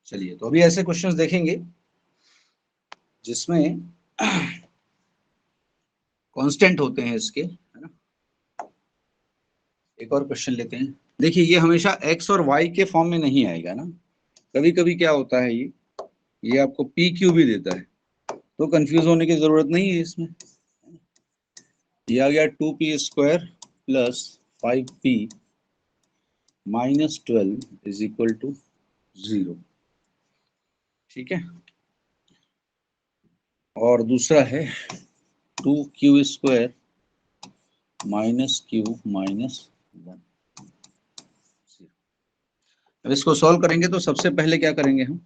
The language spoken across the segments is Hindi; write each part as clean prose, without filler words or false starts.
चलिए, तो अभी ऐसे क्वेश्चंस देखेंगे जिसमें कांस्टेंट होते हैं इसके, है ना। एक और क्वेश्चन लेते हैं। देखिए, ये हमेशा x और y के फॉर्म में नहीं आएगा ना, कभी कभी क्या होता है, ये आपको पी क्यू भी देता है, तो कंफ्यूज होने की जरूरत नहीं है इसमें। ये आ गया 2p² plus 5p minus 12 is equal to 0। ठीक है, और दूसरा है 2q² माइनस q माइनस 1। अब इसको सॉल्व करेंगे तो सबसे पहले क्या करेंगे हम,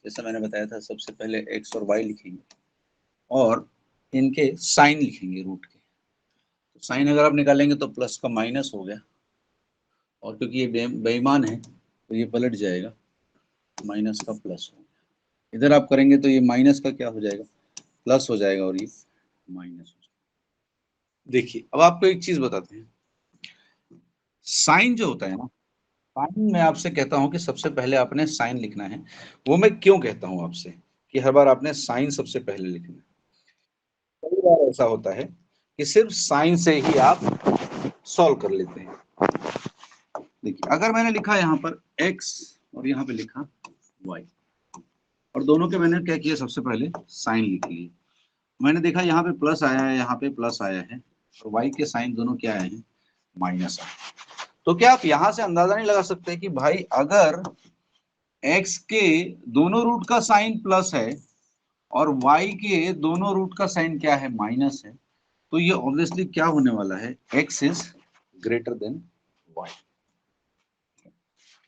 जैसा मैंने बताया था, सबसे पहले x और y लिखेंगे और इनके साइन लिखेंगे रूट के। तो साइन अगर आप निकालेंगे तो प्लस का माइनस हो गया, और क्योंकि ये बेईमान है तो ये पलट जाएगा, माइनस का प्लस हो गया। इधर आप करेंगे तो ये माइनस का क्या हो जाएगा, प्लस हो जाएगा, और ये माइनस हो जाएगा। देखिए, अब आपको एक चीज बताते हैं, साइन जो होता है ना, साइन मैं आपसे कहता हूं कि सबसे पहले आपने साइन लिखना है। वो मैं क्यों कहता हूं आपसे कि हर बार आपने साइन सबसे पहले लिखना है। कई बार ऐसा होता है कि सिर्फ साइन से ही आप सॉल्व कर लेते हैं। देखिए, अगर मैंने लिखा यहाँ पर x और यहाँ पे लिखा y, और दोनों के मैंने क्या किया, सबसे पहले साइन लिख लिए। मैंने देखा यहाँ पे प्लस आया है, यहाँ पे प्लस आया है, और y के साइन दोनों क्या आए हैं, माइनस आए। तो क्या आप यहां से अंदाजा नहीं लगा सकते कि भाई अगर x के दोनों रूट का साइन प्लस है और y के दोनों रूट का साइन क्या है, माइनस है, तो ये ऑब्वियसली क्या होने वाला है, x is greater then y।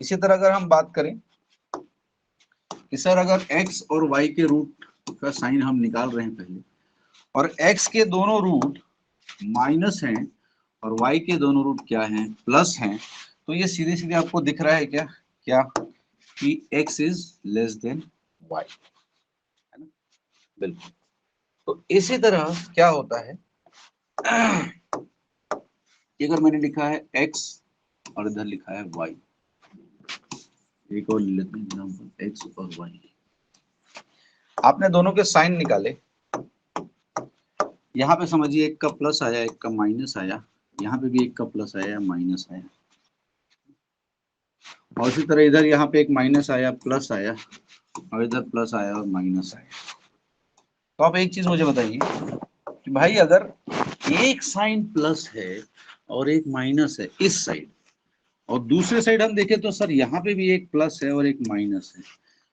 इसी तरह अगर हम बात करें कि सर अगर x और y के रूट का साइन हम निकाल रहे हैं पहले, और x के दोनों रूट माइनस हैं और y के दोनों रूट क्या हैं, प्लस हैं, तो ये सीधे सीधे आपको दिख रहा है क्या क्या कि x is less then y, है ना। बिल्कुल। तो इसी तरह क्या होता है कि अगर मैंने लिखा है x और इधर लिखा है y, एक और लेते हैं एग्जांपल x और y, आपने दोनों के साइन निकाले। यहाँ पे समझिए एक का प्लस आया, एक का माइनस आया, यहाँ पे भी एक का प्लस आया, माइनस आया, और इसी तरह इधर यहाँ पे एक माइनस आया, प्लस आया, और इधर प्लस आया और माइनस आया। तो आप एक चीज मुझे बताइए कि भाई अगर एक साइन प्लस है और एक माइनस है इस साइड, और दूसरे साइड हम देखें तो सर यहाँ पे भी एक प्लस है और एक माइनस है,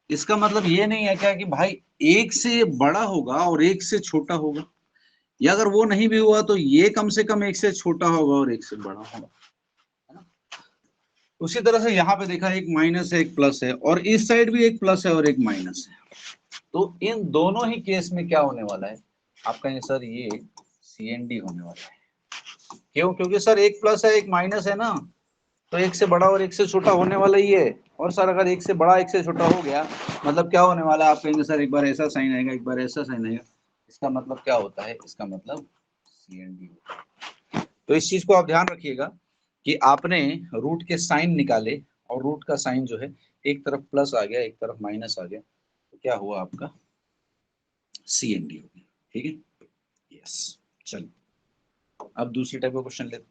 इसका मतलब ये नहीं है क्या कि भाई एक से बड़ा होगा और एक से छोटा होगा, या अगर वो नहीं भी हुआ तो ये कम से कम एक से छोटा होगा और एक से बड़ा होगा, है ना। उसी तरह से यहाँ पे देखा, एक माइनस है एक प्लस है, और इस साइड भी एक प्लस है और एक माइनस है। तो इन दोनों ही केस में क्या होने वाला है, आप कहेंगे सर ये CND होने वाला है। क्यों? क्योंकि सर एक प्लस है एक माइनस है ना, तो एक से बड़ा और एक से छोटा होने वाला ही है। और सर अगर एक से बड़ा एक से छोटा हो गया, मतलब क्या होने वाला है, आप कहेंगे सर एक बार ऐसा साइन आएगा एक बार ऐसा साइन आएगा, इसका मतलब क्या होता है, इसका मतलब CND होता है। तो इस चीज को आप ध्यान रखिएगा कि आपने रूट के साइन निकाले, और रूट का साइन जो है एक तरफ प्लस आ गया एक तरफ माइनस आ गया, तो क्या हुआ, आपका CND हो गया। ठीक है, यस। चलिए, अब दूसरी टाइप का क्वेश्चन लेते।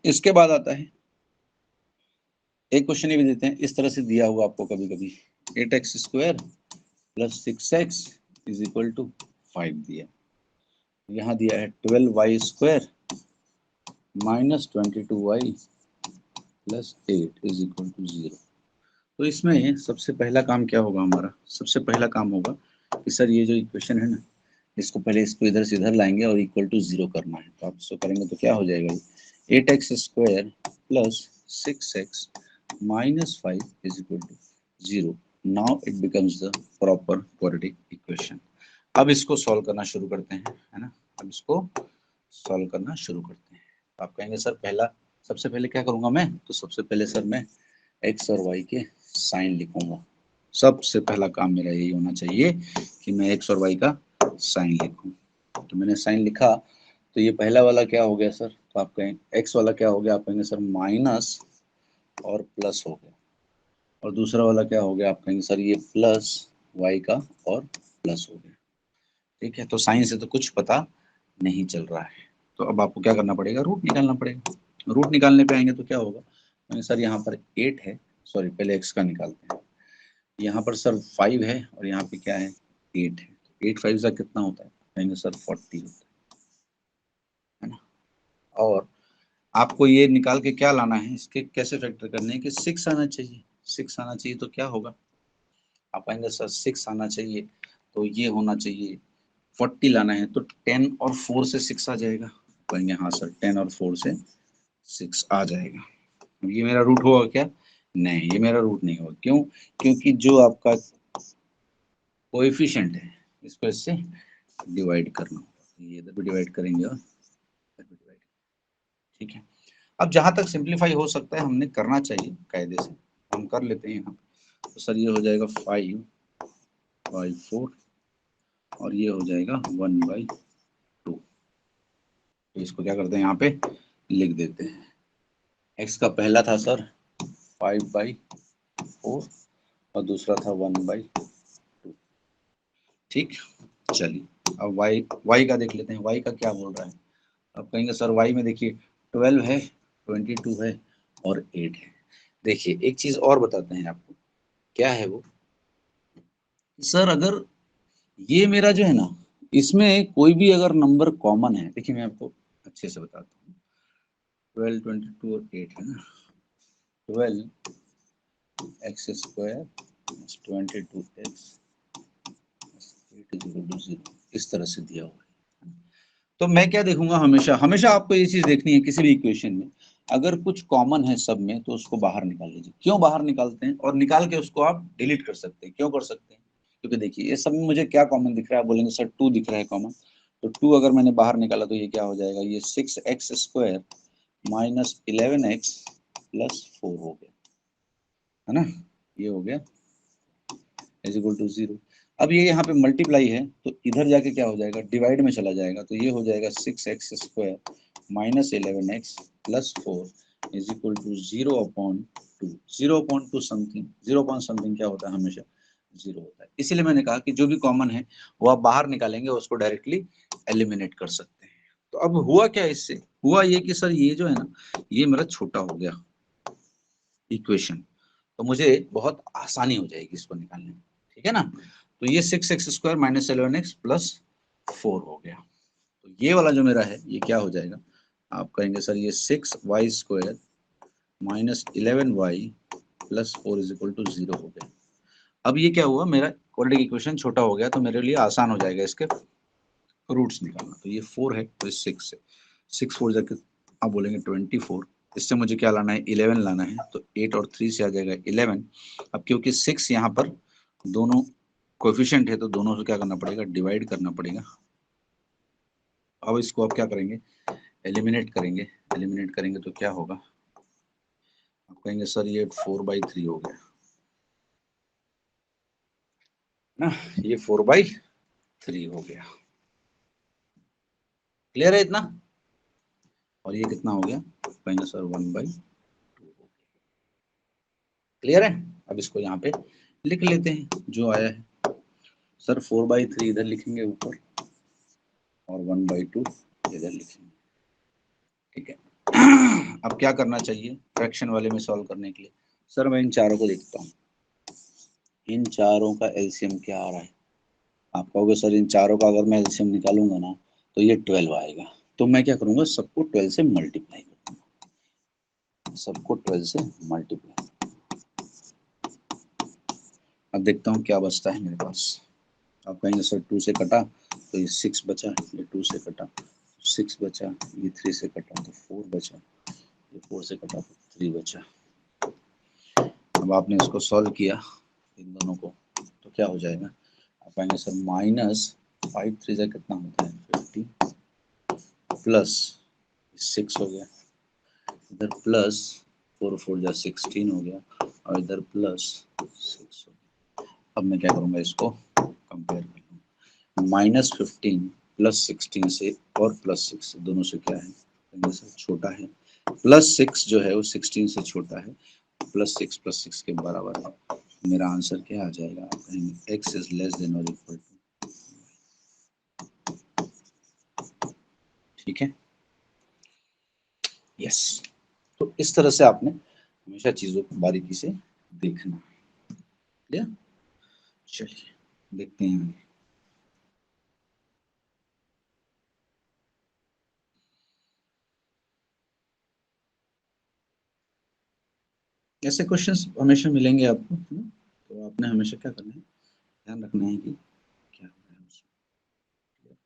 इसके बाद आता है एक क्वेश्चन ये भी देते हैं, इस तरह से दिया हुआ आपको कभी कभी 8x² plus 6x is equal to 5 दिया, यहाँ दिया है 12y² minus 22y plus 8 is equal to 0। तो इसमें सबसे पहला काम क्या होगा, हमारा सबसे पहला काम होगा कि सर ये जो इक्वेशन है ना, इसको पहले इसको इधर से इधर लाएंगे और इक्वल टू 0 करना है। तो आप इसको करेंगे तो क्या हो जाएगा, 8x² plus 6x minus 5 is equal to 0. Now it becomes the proper quadratic equation. अब इसको सॉल्व करना शुरू करते हैं, है ना। अब इसको सॉल्व करना शुरू करते हैं। आप कहेंगे सर पहला, सबसे पहले क्या करूंगा मैं, तो सबसे पहले सर मैं x और y के साइन लिखूंगा। सबसे पहला काम मेरा यही होना चाहिए कि मैं x और y का साइन लिखूं। तो मैंने साइन लिखा, तो ये पहला वाला क्या हो गया सर, तो आप कहें x वाला क्या हो गया, आप कहेंगे सर माइनस और प्लस हो गया, और दूसरा वाला क्या हो गया, आप कहेंगे सर ये प्लस y का और प्लस हो गया। ठीक है, तो साइन से तो कुछ पता नहीं चल रहा है, तो अब आपको क्या करना पड़ेगा, रूट निकालना पड़ेगा। रूट निकालने पे आएंगे तो क्या होगा, सर यहाँ पर 8 है, सॉरी पहले x का निकालते हैं, यहाँ पर सर 5 है और यहाँ पे क्या है 8 है, 8 5 का कितना होता है, कहेंगे सर 40 होता है ना। और आपको ये निकाल के क्या लाना है, इसके कैसे फैक्टर करने हैं कि 6 आना चाहिए, 6 आना चाहिए, तो क्या होगा, आप कहेंगे सर 6 आना चाहिए तो ये होना चाहिए 40 लाना है, तो 10 और 4 से 6 आ जाएगा, कहेंगे हाँ सर 10 और 4 से 6 आ जाएगा। ये मेरा रूट होगा क्या, नहीं ये मेरा रूट नहीं होगा, क्यों, क्योंकि जो आपका कोएफिशिएंट है इसको इससे डिवाइड करना होगा, ये इधर भी डिवाइड करेंगे और इधर भी डिवाइड, ठीक है। अब जहां तक सिंप्लीफाई हो सकता है हमने करना चाहिए कायदे से, हम कर लेते हैं यहाँ, तो सर ये हो जाएगा 5/4 और ये हो जाएगा 1/2, तो इसको क्या करते हैं यहाँ पे लिख देते हैं, x का पहला था सर 5/4 और दूसरा था 1/2, ठीक। चलिए अब y का देख लेते हैं, y का क्या बोल रहा है, अब कहेंगे सर y में देखिए 12 है, 22 है और 8 है। देखिए एक चीज और बताते हैं आपको, क्या है वो, सर अगर ये मेरा जो है ना, इसमें कोई भी अगर नंबर कॉमन है, देखिए मैं आपको अच्छे से बताता हूँ, 12 22 और 8 है ना, 12x² + 22x = 0, इस तरह से दिया हुआ है। तो मैं क्या देखूंगा, हमेशा हमेशा आपको ये चीज देखनी है किसी भी इक्वेशन में, अगर कुछ कॉमन है सब में तो उसको बाहर निकाल लीजिए। क्यों बाहर निकालते हैं, और निकाल के उसको आप डिलीट कर सकते हैं, क्यों कर सकते हैं, क्योंकि देखिए ये सब में मुझे क्या कॉमन दिख रहा है, बोलेंगे सर 2 दिख रहा है कॉमन, तो 2 अगर मैंने बाहर निकाला तो ये क्या हो जाएगा, ये 6x² - 11x + 4 हो गया, है ना, ये हो गया = 0। अब ये यहाँ पे मल्टीप्लाई है तो इधर जाके क्या हो जाएगा, डिवाइड में चला जाएगा, तो ये हो जाएगा 6x² - 11x + 4 = 0/2। 0/2 समथिंग, 0 क्या होता है, हमेशा 0 होता है, इसीलिए मैंने कहा कि जो भी कॉमन है वो आप बाहर निकालेंगे, उसको डायरेक्टली एलिमिनेट कर सकते हैं। तो अब हुआ क्या, इससे हुआ ये कि सर ये जो है ना, ये मेरा छोटा हो गया इक्वेशन, तो मुझे बहुत आसानी हो जाएगी इसको निकालने में, ठीक है ना। तो ये 6x² - 11x + 4 हो गया, तो ये वाला जो मेरा है ये क्या हो जाएगा, आप कहेंगे सर ये 6y² - 11y + 4 = 0 हो गया। अब ये क्या हुआ, मेरा क्वाड्रेटिक इक्वेशन छोटा हो गया, तो मेरे लिए आसान हो जाएगा इसके रूट्स निकालना। तो ये 4 है तो 6 है, 6 4 जाके आप बोलेंगे 24, इससे मुझे क्या लाना है, 11 लाना है, तो 8 और 3 से आ जाएगा 11। अब क्योंकि 6 यहाँ पर दोनों कोएफिशिएंट है तो दोनों से क्या करना पड़ेगा, डिवाइड करना पड़ेगा। अब इसको आप क्या करेंगे, एलिमिनेट करेंगे, एलिमिनेट करेंगे तो क्या होगा, आप कहेंगे सर ये 4/3 हो गया ना, ये 4/3 हो गया, क्लियर है इतना, और ये कितना हो गया, कहेंगे सर 1/2 हो गया, क्लियर है। अब इसको यहाँ पे लिख लेते हैं जो आया है, सर 4/3 इधर लिखेंगे ऊपर और 1/2 इधर लिखेंगे, ठीक है। अब क्या करना चाहिए फ्रैक्शन वाले में सॉल्व करने के लिए, सर मैं इन चारों को देखता हूँ, इन चारों का एलसीएम क्या आ रहा है, आप कहोगे सर इन चारों का अगर मैं एलसीएम निकालूंगा ना तो ये 12 आएगा, तो मैं क्या करूंगा, सबको 12 से मल्टीप्लाई करूंगा, सबको 12 से मल्टीप्लाई, अब देखता हूँ क्या बचता है मेरे पास। आप कहेंगे सर 2 से कटा तो ये 6 बचा, ये 2 से कटा 6 बचा, ये 3 से कटा तो 4 बचा, ये 4 से कटा तो 3 बचा। अब आपने इसको सॉल्व किया इन दोनों को तो क्या हो जाएगा, आप कहेंगे सर -5 3 से कितना होता है 50 प्लस 6 हो गया, इधर प्लस 4 4 जा 16 हो गया और इधर प्लस 6 हो गया। अब मैं क्या करूँगा, इसको कंपेयर कर लूँगा, -15 + 16 से और +6 से दोनों से क्या है, सर छोटा है, +6 जो है वो 16 से छोटा है, +6 के बराबर है। मेरा आंसर क्या आ जाएगा, आप कहेंगे x इज लेस देन और इक्वल टू, ठीक है, यस। तो इस तरह से आपने हमेशा चीजों को बारीकी से देखना है। चलिए देखते हैं। ऐसे क्वेश्चंस हमेशा मिलेंगे आपको, है ना? तो आपने हमेशा क्या करना है, ध्यान रखना है कि क्या हो रहा है उसमें।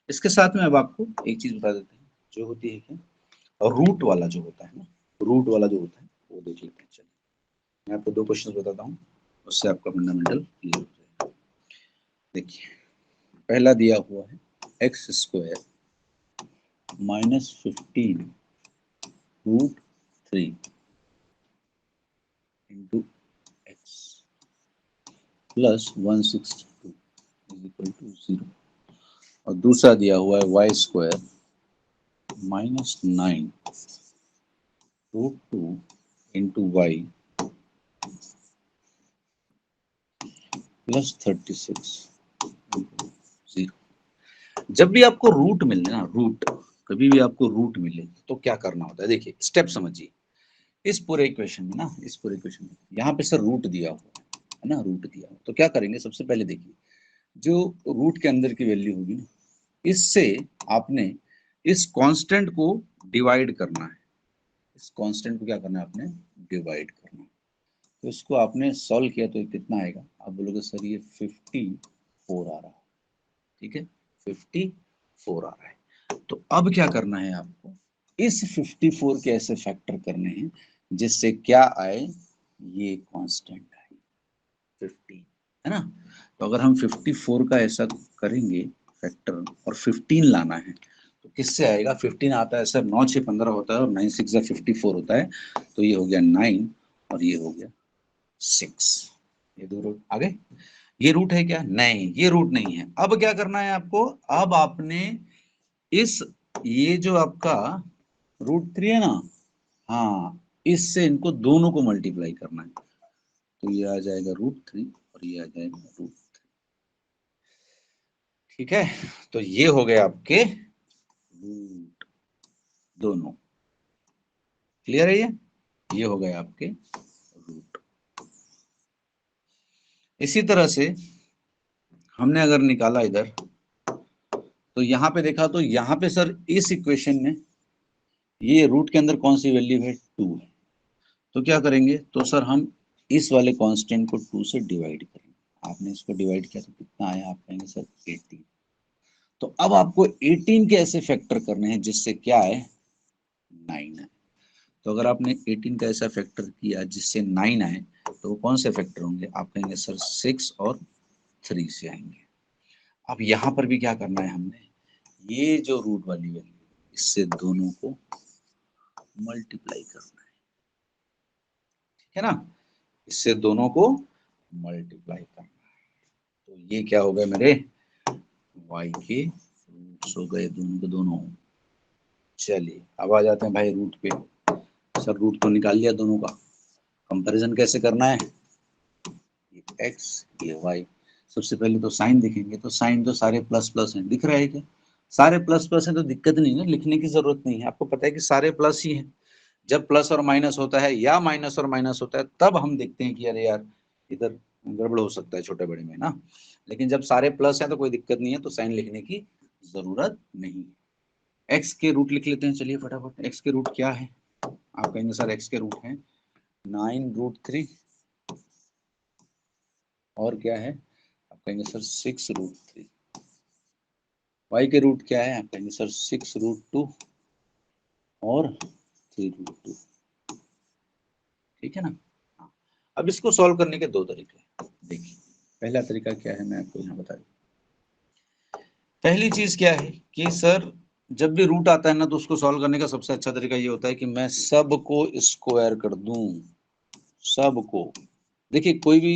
इसके साथ में अब आपको एक चीज बता देते हैं, जो होती है क्या, और रूट वाला जो होता है ना, रूट वाला जो होता है वो देख लेते हैं। चलिए मैं आपको 2 क्वेश्चन बताता हूँ, उससे आपका फंडामेंटल क्लियर हो जाएगा। देखिए पहला दिया हुआ है x² -15 √3 into x +162 is equal to 0, और दूसरा दिया हुआ है y² -9 √2 इंटू y +36 0। जब भी आपको रूट मिले ना, रूट, कभी भी आपको रूट मिले तो क्या करना होता है, देखिए स्टेप समझिए। इस पूरे इक्वेशन में ना, इस पूरे इक्वेशन में यहाँ पे सर रूट दिया हुआ है ना, रूट दिया हुआ, तो क्या करेंगे, सबसे पहले देखिए जो रूट के अंदर की वैल्यू होगी ना, इससे आपने इस कांस्टेंट को डिवाइड करना है। इस कांस्टेंट को क्या करना है, आपने डिवाइड करना है। तो इसको आपने सॉल्व किया तो कितना आएगा, आप बोलोगे सर ये 54 आ रहा है, ठीक है, 54 आ रहा है। तो अब क्या करना है आपको, इस 54 के ऐसे फैक्टर करने हैं जिससे क्या आए, ये कांस्टेंट आए 15, है ना। तो अगर हम 54 का ऐसा करेंगे फैक्टर और 15 लाना है तो किससे आएगा, 15 आता है सर 9 6 15 होता है और 9 6 54 होता है, तो ये हो गया 9 और ये हो गया 6, ये 2 रूट आ गए। ये रूट है क्या, नहीं ये रूट नहीं है। अब क्या करना है आपको, अब आपने इस, ये जो आपका √3 है ना, हाँ, इससे इनको दोनों को मल्टीप्लाई करना है, तो ये आ जाएगा √3 और ये आ जाएगा √3, ठीक है। तो ये हो गए आपके रूट दोनों, क्लियर है ये हो गए आपके रूट। इसी तरह से हमने अगर निकाला इधर, तो यहाँ पे देखा तो यहाँ पे सर इस इक्वेशन में ये रूट के अंदर कौन सी वैल्यू है, 2 है। तो क्या करेंगे, तो सर हम इस वाले कांस्टेंट को 2 से डिवाइड करेंगे। आपने इसको डिवाइड किया तो कितना आया, आप कहेंगे सर 18। तो अब आपको 18 के ऐसे फैक्टर करने हैं जिससे क्या है, 9 है। तो अगर आपने 18 का ऐसा फैक्टर किया जिससे 9 आए, तो वो कौन से फैक्टर होंगे, आप कहेंगे सर 6 और 3 से आएंगे। अब यहाँ पर भी क्या करना है हमने, ये जो रूट वाली वैल्यू इससे दोनों को मल्टीप्लाई करना है, ठीक है ना, इससे दोनों को मल्टीप्लाई करना है। तो ये क्या हो गए मेरे y के रूट्स हो गए दोनों के दोनों। चलिए अब आ जाते हैं भाई रूट पे। सर रूट तो निकाल लिया दोनों का, कंपैरिजन कैसे करना है, ये x ये y। सबसे पहले तो साइन देखेंगे, तो साइन तो सारे प्लस प्लस हैं, दिख रहा है क्या, सारे प्लस प्लस हैं तो दिक्कत नहीं है, लिखने की जरूरत नहीं है, आपको पता है कि सारे प्लस ही हैं। जब प्लस और माइनस होता है या माइनस और माइनस होता है तब हम देखते हैं कि अरे यार इधर गड़बड़ हो सकता है छोटे बड़े में ना, लेकिन जब सारे प्लस हैं तो कोई दिक्कत नहीं है, तो साइन लिखने की जरूरत नहीं है। एक्स के रूट लिख लेते हैं, चलिए फटाफट। एक्स के रूट क्या है, आप कहेंगे सर एक्स के रूट है 9√3, और क्या है, आप कहेंगे सर 6√3। वाई के रूट क्या है, आप कहेंगे सर 6√2 और 3√2, ठीक है ना। हाँ। अब इसको सॉल्व करने के 2 तरीके हैं, देखिए पहला तरीका क्या है मैं आपको यहाँ बता दूं। पहली चीज क्या है कि सर जब भी रूट आता है ना, तो उसको सॉल्व करने का सबसे अच्छा तरीका ये होता है कि मैं सबको स्क्वायर कर दूं, सबको। देखिए कोई भी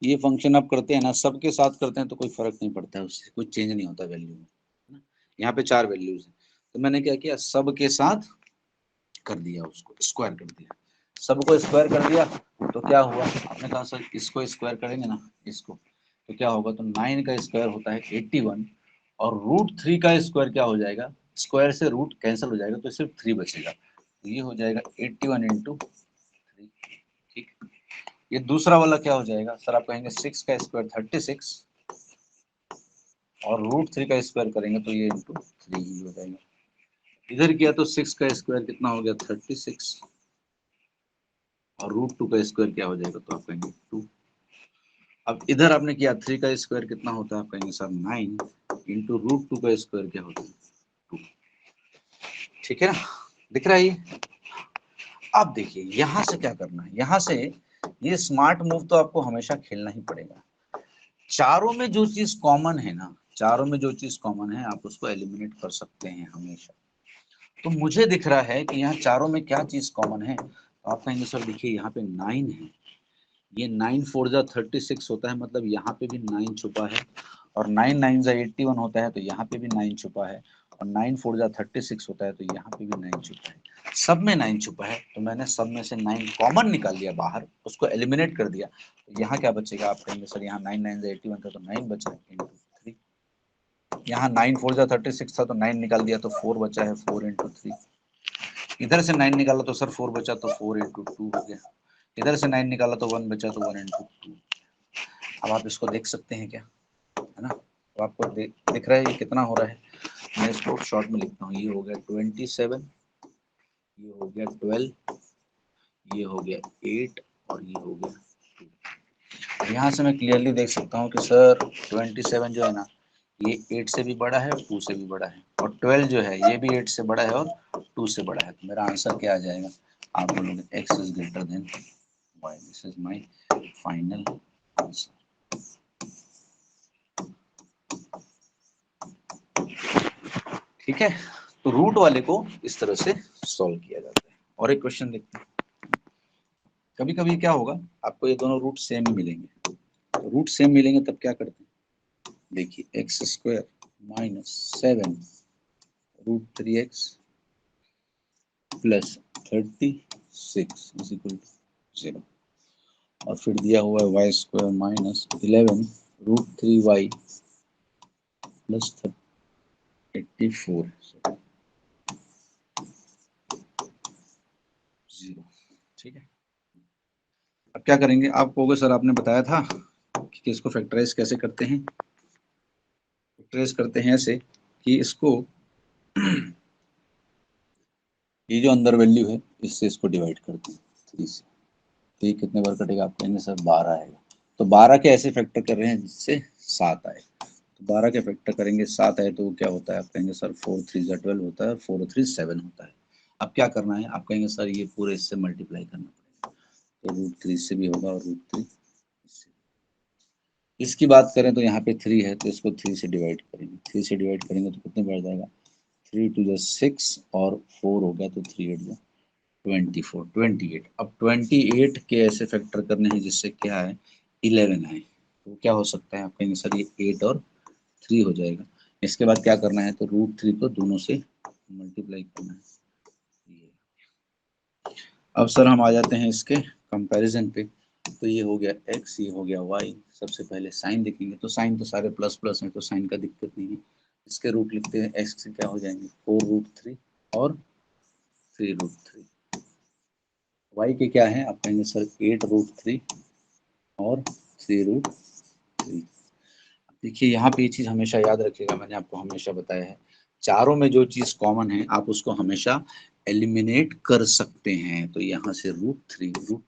ये फंक्शन आप करते हैं ना, सबके साथ करते हैं तो कोई फर्क नहीं पड़ता है, उससे कोई चेंज नहीं होता वैल्यू में, है ना। यहाँ पे 4 वैल्यूज है, तो मैंने क्या किया, सबके साथ कर दिया, उसको स्क्वायर कर दिया। सबको स्क्वायर कर दिया तो क्या हुआ, आपने कहा सर इसको स्क्वायर करेंगे ना इसको, तो क्या होगा, तो 9 का स्क्वायर होता है 81 और √3 का स्क्वायर क्या हो जाएगा, स्क्वायर से रूट कैंसिल हो जाएगा तो सिर्फ 3 बचेगा, तो ये हो जाएगा 81 × 3। ठीक, ये दूसरा वाला क्या हो जाएगा, सर आप कहेंगे 6 का स्क्वायर 36 और √3 का स्क्वायर करेंगे तो ये × 3 ही हो जाएगा। इधर किया तो 6 का स्क्वायर कितना हो गया 36 और √2 का स्क्वायर क्या हो जाएगा, तो आप कहेंगे 2। अब इधर आपने किया 3 का स्क्वायर कितना होता है, आप कहेंगे सर 9 इंटू √2 का स्क्वायर क्या होता है 2। ठीक है ना, दिख रहा है ये। अब देखिए यहां से क्या करना है, यहां से ये स्मार्ट मूव तो आपको हमेशा खेलना ही पड़ेगा। चारों में जो चीज कॉमन है ना, चारों में जो चीज कॉमन है आप उसको एलिमिनेट कर सकते हैं हमेशा। तो मुझे दिख रहा है कि यहाँ चारों में क्या चीज कॉमन है, तो आप कहेंगे सर देखिए यहाँ पे 9 है, ये 9 4 जा 36 होता है, मतलब यहाँ पे भी 9 छुपा है, और 9 9 जा 81 होता है तो यहाँ पे भी 9 छुपा है, और 9 4 जा 36 होता है तो यहाँ पे भी 9 छुपा है, सब में 9 छुपा है। तो मैंने सब में से 9 कॉमन निकाल लिया बाहर, उसको एलिमिनेट कर दिया, तो यहाँ क्या बचेगा, आप कहेंगे सर यहाँ 9 9 जा 81 था तो 9 बचा इंटू 3, यहाँ 9 4 जा 36 था तो 9 निकाल दिया तो 4 बचा है 4 × 3, इधर से 9 निकाला तो सर 4 बचा तो 4 × 2 हो गया, इधर से 9 निकाला तो 1 बचा तो 1 × 2। अब आप इसको देख सकते हैं क्या, है ना, तो आपको दिख रहा है ये कितना हो रहा है। मैं इसको शॉर्ट में लिखता हूँ, ये हो गया 27, ये हो गया 12, ये हो गया 8 और ये हो गया 2। यहाँ से मैं क्लियरली देख सकता हूँ कि सर 27 जो है ना ये 8 से भी बड़ा है और 2 से भी बड़ा है, और 12 जो है ये भी 8 से बड़ा है और 2 से बड़ा है। तो मेरा आंसर क्या आ जाएगा, आप बोलोगे x is greater then y। This is my final answer. ठीक है, तो रूट वाले को इस तरह से सॉल्व किया जाता है। और एक क्वेश्चन देखते हैं, कभी कभी क्या होगा आपको ये दोनों रूट सेम ही मिलेंगे, तो रूट सेम मिलेंगे तब क्या करते हैं, देखिए x² - 7 √3x + 36 is equal to 0, और फिर दिया हुआ है y² - 11 √3y + 84 0। ठीक है, अब क्या करेंगे, आप कहोगे सर आपने बताया था कि इसको फैक्टराइज कैसे करते हैं, फैक्टराइज करते हैं ऐसे कि इसको ये जो अंदर वैल्यू है इससे इसको डिवाइड करते हैं 3 से, तो ये कितने बार कटेगा, आप कहेंगे सर 12 आएगा। तो 12 के ऐसे फैक्टर कर रहे हैं जिससे 7 आए, तो 12 के फैक्टर करेंगे 7 आए तो क्या होता है, आप कहेंगे सर 4 3 जा 12 होता है और 4 3 7 होता है। अब क्या करना है, आप कहेंगे सर ये पूरे इससे मल्टीप्लाई करना पड़ेगा, तो √3 से भी होगा और √3 इससे। इसकी बात करें तो यहाँ पे 3 है तो इसको 3 से डिवाइड करेंगे, 3 से डिवाइड करेंगे तो कितने बढ़ जाएगा, 3 2 जा 6 और 4 हो गया तो 3 8 जा 24 28। अब 28 के ऐसे फैक्टर करने हैं जिससे क्या है 11 आए, तो क्या हो सकता है, आप कहेंगे सर ये 8 और 3 हो जाएगा। इसके बाद क्या करना है, तो √3 को दोनों से मल्टीप्लाई करना है। अब सर हम आ जाते हैं इसके कंपैरिजन पे, तो ये हो गया x, ये हो गया y। सबसे पहले साइन देखेंगे, तो साइन तो सारे प्लस प्लस हैं तो साइन का दिक्कत नहीं है, इसके रूट लिखते हैं, x से क्या हो जाएंगे 4√3 और 3√3। y के क्या है, आप कहेंगे सर 8√3 और 3√3। देखिए यहाँ पे ये चीज हमेशा याद रखिएगा, मैंने आपको हमेशा बताया है चारों में जो चीज कॉमन है आप उसको हमेशा एलिमिनेट कर सकते हैं। तो यहाँ से √3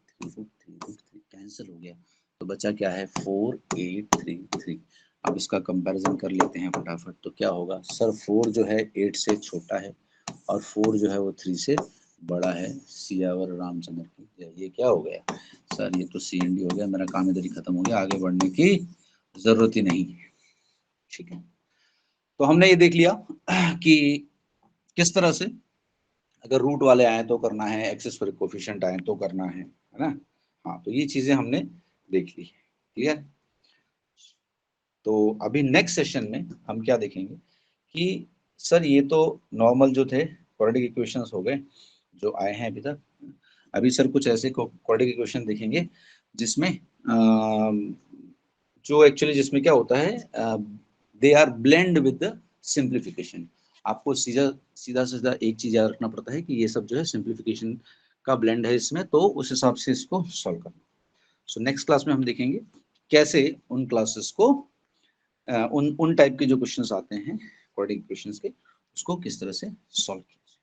कैंसिल हो गया, तो बचा क्या है 4 8 3 3। अब इसका कंपैरिजन कर लेते हैं फटाफट, तो क्या होगा सर 4 जो है 8 से छोटा है और 4 जो है वो 3 से बड़ा है। सियावर रामचंद्र की ये क्या हो गया सर, ये तो CND हो गया, मेरा काम इधर ही खत्म हो गया, आगे बढ़ने की जरूरत ही नहीं। ठीक है, तो हमने ये देख लिया कि किस तरह से अगर रूट वाले आए तो करना है, एक्सेस पर कोफिशिएंट आए तो करना है ना। हाँ, तो ये चीजें हमने देख ली, क्लियर। तो अभी नेक्स्ट सेशन में हम क्या देखेंगे कि सर ये तो नॉर्मल जो थे क्वाड्रेटिक इक्वेशंस हो गए जो आए हैं अभी तक, अभी सर कुछ ऐसे क्वाड्रेटिक इक्वेशन देखेंगे जिसमें जो एक्चुअली जिसमें क्या होता है, they are blend with the simplification. आपको सीधा सीधा सीधा एक चीज याद रखना पड़ता है कि ये सब जो है सिंप्लीफिकेशन का ब्लेंड है इसमें, तो उस हिसाब से इसको सॉल्व करना। सो नेक्स्ट क्लास में हम देखेंगे कैसे उन क्लासेस को उन टाइप के जो क्वेश्चंस आते हैं क्वाड्रेटिक इक्वेशंस के, उसको किस तरह से सॉल्व किया जाए।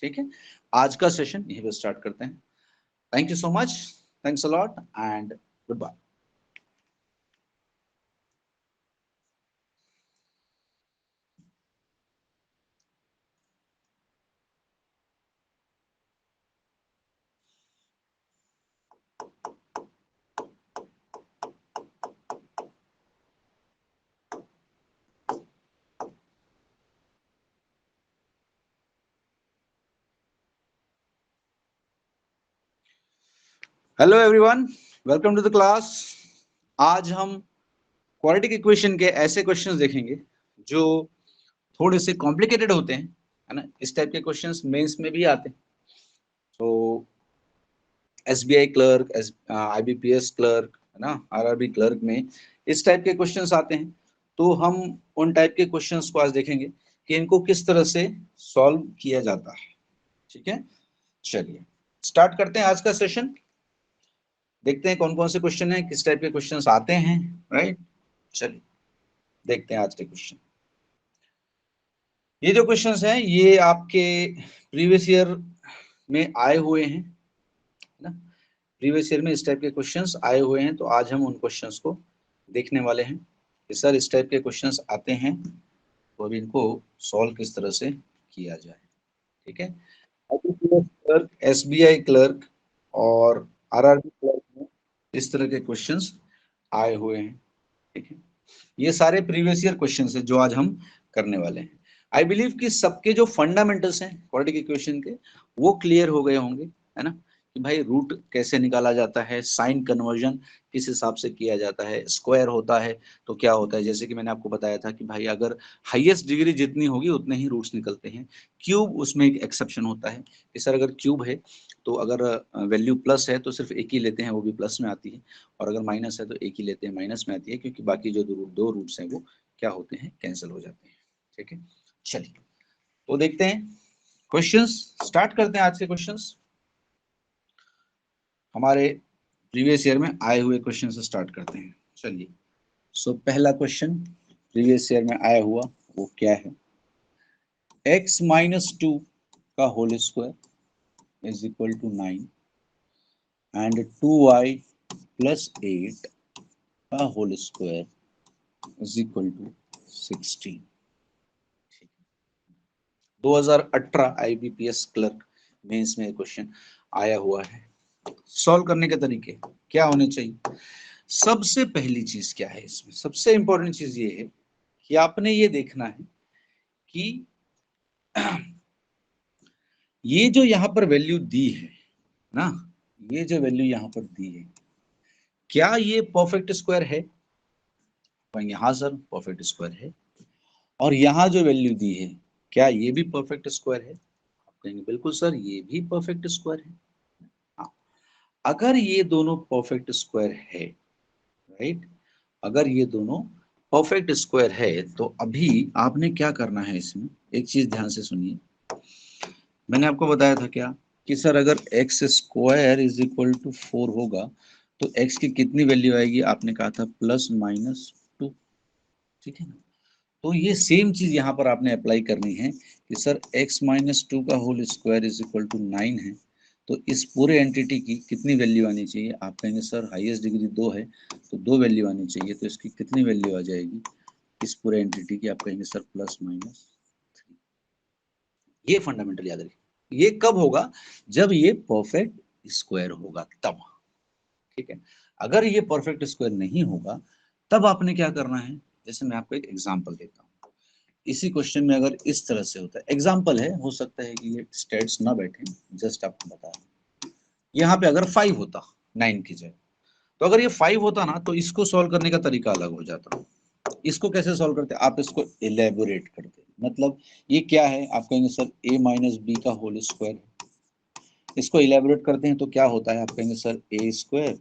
ठीक है, आज का सेशन यहीं पे स्टार्ट करते हैं। Thank you so much, thanks a lot and good bye. Hello everyone, welcome to the class. आज हम क्वाड्रेटिक इक्वेशन के ऐसे क्वेश्चंस देखेंगे जो थोड़े से कॉम्प्लिकेटेड होते हैं, है ना। इस टाइप के क्वेश्चंस मेंस में भी आते हैं। तो एसबीआई क्लर्क, आईबीपीएस क्लर्क, है ना, आरआरबी क्लर्क में इस टाइप के क्वेश्चंस आते हैं। तो हम उन टाइप के क्वेश्चंस को आज देखेंगे कि इनको किस तरह से सॉल्व किया जाता है। ठीक है, चलिए स्टार्ट करते हैं आज का सेशन। देखते हैं कौन कौन से क्वेश्चन है, किस टाइप के क्वेश्चंस आते हैं, राइट। चलिए देखते हैं आज के क्वेश्चन। ये जो क्वेश्चंस हैं ये आपके प्रीवियस ईयर में आए हुए हैं, है ना। प्रीवियस ईयर में इस टाइप के क्वेश्चंस आए हुए हैं, तो आज हम उन क्वेश्चंस को देखने वाले हैं कि सर इस टाइप के क्वेश्चंस आते हैं तो अब इनको सॉल्व किस तरह से किया जाए। ठीक है, क्लर्क, एसबीआई क्लर्क और आरआरबी क्लर्क में इस तरह के क्वेश्चंस आए हुए हैं। ठीक है, ये सारे प्रीवियस ईयर क्वेश्चंस हैं जो आज हम करने वाले हैं। आई बिलीव कि सबके जो फंडामेंटल्स हैं क्वाड्रेटिक इक्वेशन के वो क्लियर हो गए होंगे, है ना। कि भाई रूट कैसे निकाला जाता है, साइन कन्वर्जन किस हिसाब से किया जाता है, स्क्वायर होता है तो क्या होता है। जैसे कि मैंने आपको बताया था कि भाई अगर हाईएस्ट डिग्री जितनी होगी उतने ही रूट्स निकलते हैं। क्यूब उसमें एक एक्सेप्शन होता है कि सर अगर क्यूब है तो अगर वैल्यू प्लस है तो सिर्फ एक ही लेते हैं, वो भी प्लस में आती है, और अगर माइनस है तो एक ही लेते हैं, माइनस में आती है, क्योंकि बाकी जो दो रूट्स हैं वो क्या होते हैं, कैंसिल हो जाते हैं। ठीक है, चलिए तो देखते हैं क्वेश्चंस, स्टार्ट करते हैं आज के क्वेश्चंस। हमारे प्रीवियस ईयर में आए हुए क्वेश्चन से स्टार्ट करते हैं। चलिए, सो पहला क्वेश्चन प्रीवियस ईयर में आया हुआ वो क्या है, x माइनस 2 का whole square is equal to 9 and 2y plus 8 का whole square is equal to 16। 2018 IBPS clerk mains में क्वेश्चन आया हुआ है। सॉल्व करने के तरीके क्या होने चाहिए। सबसे पहली चीज क्या है इसमें, सबसे इंपॉर्टेंट चीज ये है कि आपने ये देखना है कि ये जो यहाँ पर वैल्यू दी है ना, ये जो वैल्यू यहाँ पर दी है, क्या ये परफेक्ट स्क्वायर है। हाँ सर परफेक्ट स्क्वायर है। और यहाँ जो वैल्यू दी है क्या ये भी परफेक्ट स्क्वायर है। आप कहेंगे बिल्कुल सर ये भी परफेक्ट स्क्वायर है। हाँ, अगर ये दोनों परफेक्ट स्क्वायर है, राइट, अगर ये दोनों परफेक्ट स्क्वायर है तो अभी आपने क्या करना है इसमें, एक चीज ध्यान से सुनिए। मैंने आपको बताया था क्या कि सर अगर x square is equal to 4 होगा तो एक्स की कितनी वैल्यू आएगी, आपने कहा था प्लस माइनस 2। ठीक है ना, तो ये सेम चीज यहाँ पर आपने अप्लाई करनी है कि सर x माइनस 2 का whole square is equal to 9 है, तो इस पूरे एंटिटी की कितनी वैल्यू आनी चाहिए। आप कहेंगे सर हाईएस्ट डिग्री 2 है तो 2 वैल्यू आनी चाहिए, तो इसकी कितनी वैल्यू आ जाएगी इस पूरे एंटिटी की। आप कहेंगे सर प्लस माइनस 3। ये फंडामेंटल याद रखिए, ये कब होगा, जब ये परफेक्ट स्क्वायर होगा तब। ठीक है, अगर ये परफेक्ट स्क्वायर नहीं होगा तब आपने क्या करना है। जैसे मैं आपको एक एग्जांपल देता हूँ, इसी क्वेश्चन में अगर इस तरह से होता है, एग्जांपल है, हो सकता है कि ये स्टेट्स ना बैठे, जस्ट आपको बता रहा हूं। यहाँ पे अगर 5 होता 9 की जगह, तो अगर ये 5 होता ना तो इसको सॉल्व करने का तरीका अलग हो जाता। इसको कैसे सॉल्व करते, आप इसको इलेबोरेट करते, मतलब ये क्या है, आप कहेंगे सर a माइनस बी का होल स्क्वायर है, इसको इलेबोरेट करते हैं तो क्या होता है, आप कहेंगे sir a square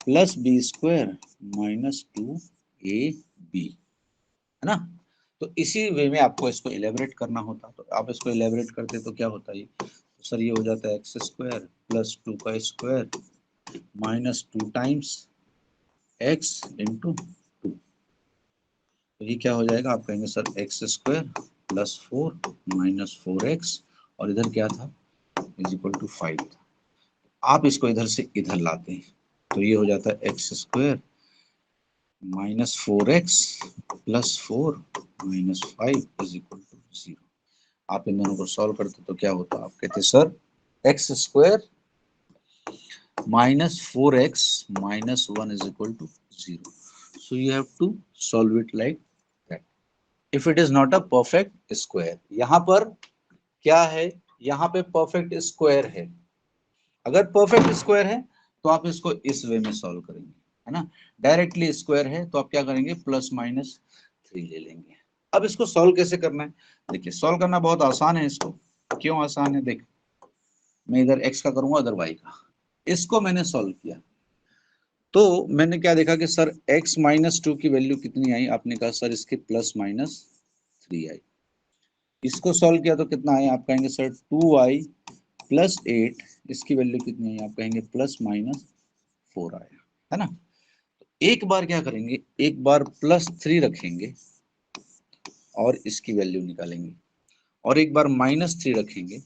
plus b square minus 2ab, है ना। तो इसी वे में आपको इसको इलेबोरेट करना होता, तो आप इसको इलेबोरेट करते तो क्या होता है, तो सर ये हो जाता है एक्स स्क्वायर प्लस 2 का square minus 2 times x into 2। तो ये क्या हो जाएगा, आप कहेंगे sir x square plus 4 minus 4x और इधर क्या था इज इक्वल टू 5 था। आप इसको इधर से इधर लाते हैं तो ये हो जाता है x square minus 4x plus 4 minus 5 is equal to 0। आप इन दोनों को सॉल्व करते तो क्या होता, आप कहते sir x square minus 4x minus 1 is equal to 0। So you have to solve it like that if it is not a perfect square. यहाँ पर क्या है, यहाँ पे परफेक्ट स्क्वायर है, अगर परफेक्ट स्क्वायर है तो आप इसको इस वे में सॉल्व करेंगे, है ना। डायरेक्टली स्क्वायर है तो आप क्या करेंगे प्लस माइनस 3 ले लेंगे। अब इसको सॉल्व कैसे करना है, देखिए सॉल्व करना बहुत आसान है। इसको क्यों आसान है, देख मैं इधर x का करूंगा उधर y का, इसको मैंने सॉल्व किया तो मैंने क्या देखा कि सर x माइनस 2 की वैल्यू कितनी आई, आपने कहा सर इसकी प्लस माइनस 3 आई। इसको सॉल्व किया तो कितना आया, आप कहेंगे सर 2y प्लस 8, इसकी वैल्यू कितनी आई, आप कहेंगे प्लस माइनस 4 आया, है ना। एक बार क्या करेंगे, एक बार प्लस 3 रखेंगे और इसकी वैल्यू निकालेंगे, और एक बार माइनस 3 रखेंगे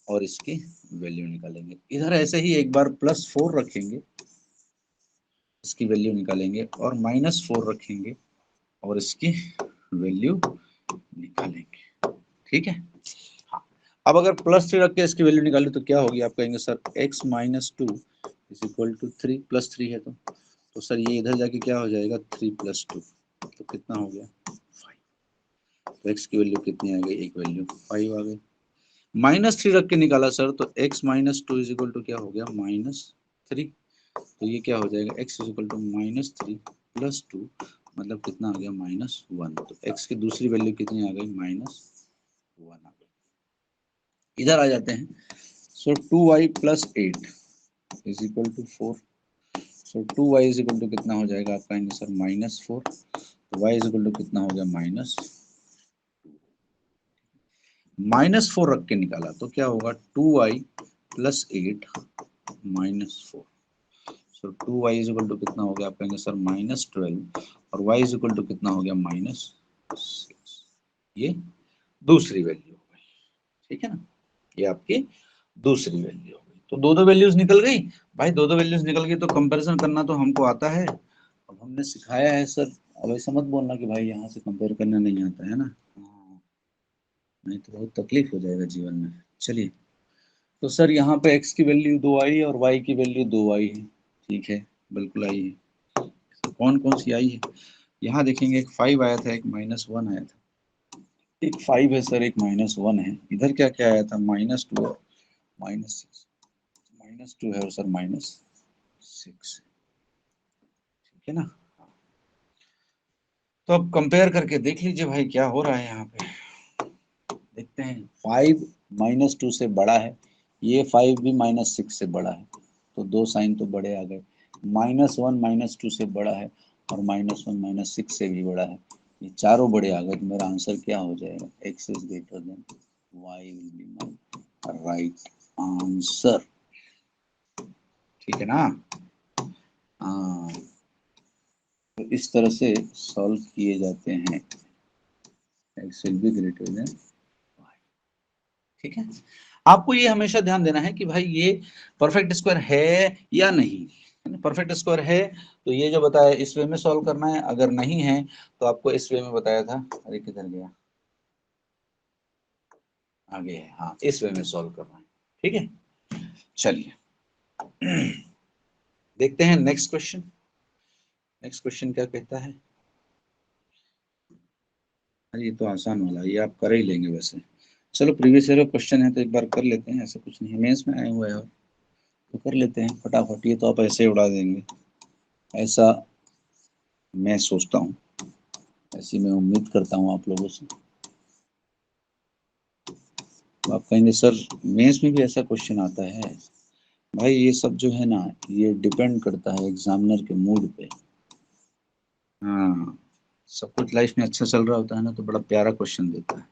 और इसकी वैल्यू निकालेंगे। इधर ऐसे ही एक बार प्लस 4 रखेंगे, इसकी वैल्यू निकालेंगे, और माइनस 4 रखेंगे और इसकी वैल्यू निकालेंगे, ठीक है। हाँ, अब अगर प्लस 3 रख के इसकी वैल्यू निकाले तो क्या होगी, आप कहेंगे sir x minus 2 is equal to 3, plus 3 है तो सर ये इधर जाके क्या हो जाएगा 3 प्लस 2, तो कितना हो गया 5। तो x की वैल्यू कितनी आ गई, एक वैल्यू 5 आ गई। माइनस 3 रख के निकाला सर तो x minus 2 is equal to क्या हो गया माइनस 3, तो ये क्या हो जाएगा x is equal to minus 3 plus 2, मतलब कितना आ गया माइनस 1। तो x की दूसरी वैल्यू कितनी आ गई माइनस 1 आ गई। इधर आ जाते हैं, so 2y plus 8 is equal to 4। So 2y is equal to कितना हो जाएगा, आप कहेंगे सर माइनस 4, तो y इज इक्वल टू कितना हो गया माइनस, माइनस 4 रख के निकाला तो क्या होगा 2y plus 8 minus 4। So 2y is equal to कितना हो गया, आप कहेंगे सर माइनस 12, और y इज इक्वल टू कितना हो गया माइनस 6। ये दूसरी वैल्यू हो गई, ठीक है ना, ये आपकी दूसरी वैल्यू हो गई। तो दो दो वैल्यूज निकल गई भाई, दो दो वैल्यूज निकल गई तो कंपैरिजन करना तो हमको आता है, अब हमने सिखाया है सर। अब ऐसा मत बोलना कि भाई यहाँ से कंपेयर करना नहीं आता है ना, नहीं तो बहुत तकलीफ हो जाएगा जीवन में। चलिए, तो सर यहाँ पे x की वैल्यू 2 आई और y की वैल्यू 2 आई है, ठीक है, बिल्कुल आई है। तो कौन कौन सी आई है, यहाँ देखेंगे एक 5 आया था, एक माइनस 1 आया था। एक 5 है सर, एक माइनस 1 है। इधर क्या क्या आया था माइनस 2 और माइनस 6, माइनस 2 है और सर माइनस 6, ठीक है ना। तो अब कंपेयर करके देख लीजिए भाई क्या हो रहा है यहाँ पे, देखते हैं 5 माइनस 2 से बड़ा है, ये 5 भी माइनस 6 से बड़ा है, तो दो साइन तो बड़े आ गए। माइनस 1 माइनस 2 से बड़ा है और माइनस 1 माइनस 6 से भी बड़ा है, ये चारों बड़े आ गए। तो मेरा आंसर क्या हो जाएगा, x is greater then y will be my right answer, ठीक है ना। हाँ, तो इस तरह से सॉल्व किए जाते हैं, x will be greater than y, ठीक है। आपको ये हमेशा ध्यान देना है कि भाई ये परफेक्ट स्क्वायर है या नहीं। परफेक्ट स्क्वायर है तो ये जो बताया इस वे में सॉल्व करना है, अगर नहीं है तो आपको इस वे में बताया था, अरे किधर गया, आगे है, हाँ इस वे में सॉल्व करना है, ठीक है। चलिए देखते हैं नेक्स्ट क्वेश्चन। नेक्स्ट क्वेश्चन क्या कहता है, अरे ये तो आसान वाला, ये आप कर ही लेंगे वैसे। चलो प्रीवियस ईयर क्वेश्चन है तो एक बार कर लेते हैं, ऐसा कुछ नहीं, मेंस में आए हुए हैं तो कर लेते हैं फटाफट। ये तो आप ऐसे उड़ा देंगे, ऐसा मैं सोचता हूँ, ऐसी मैं उम्मीद करता हूँ आप लोगों से। तो आप कहेंगे सर मेंस में भी ऐसा क्वेश्चन आता है, भाई ये सब जो है ना, ये डिपेंड करता है एग्जामिनर के मूड पे। हाँ, सब कुछ लाइफ में अच्छा चल रहा होता है ना तो बड़ा प्यारा क्वेश्चन देता है।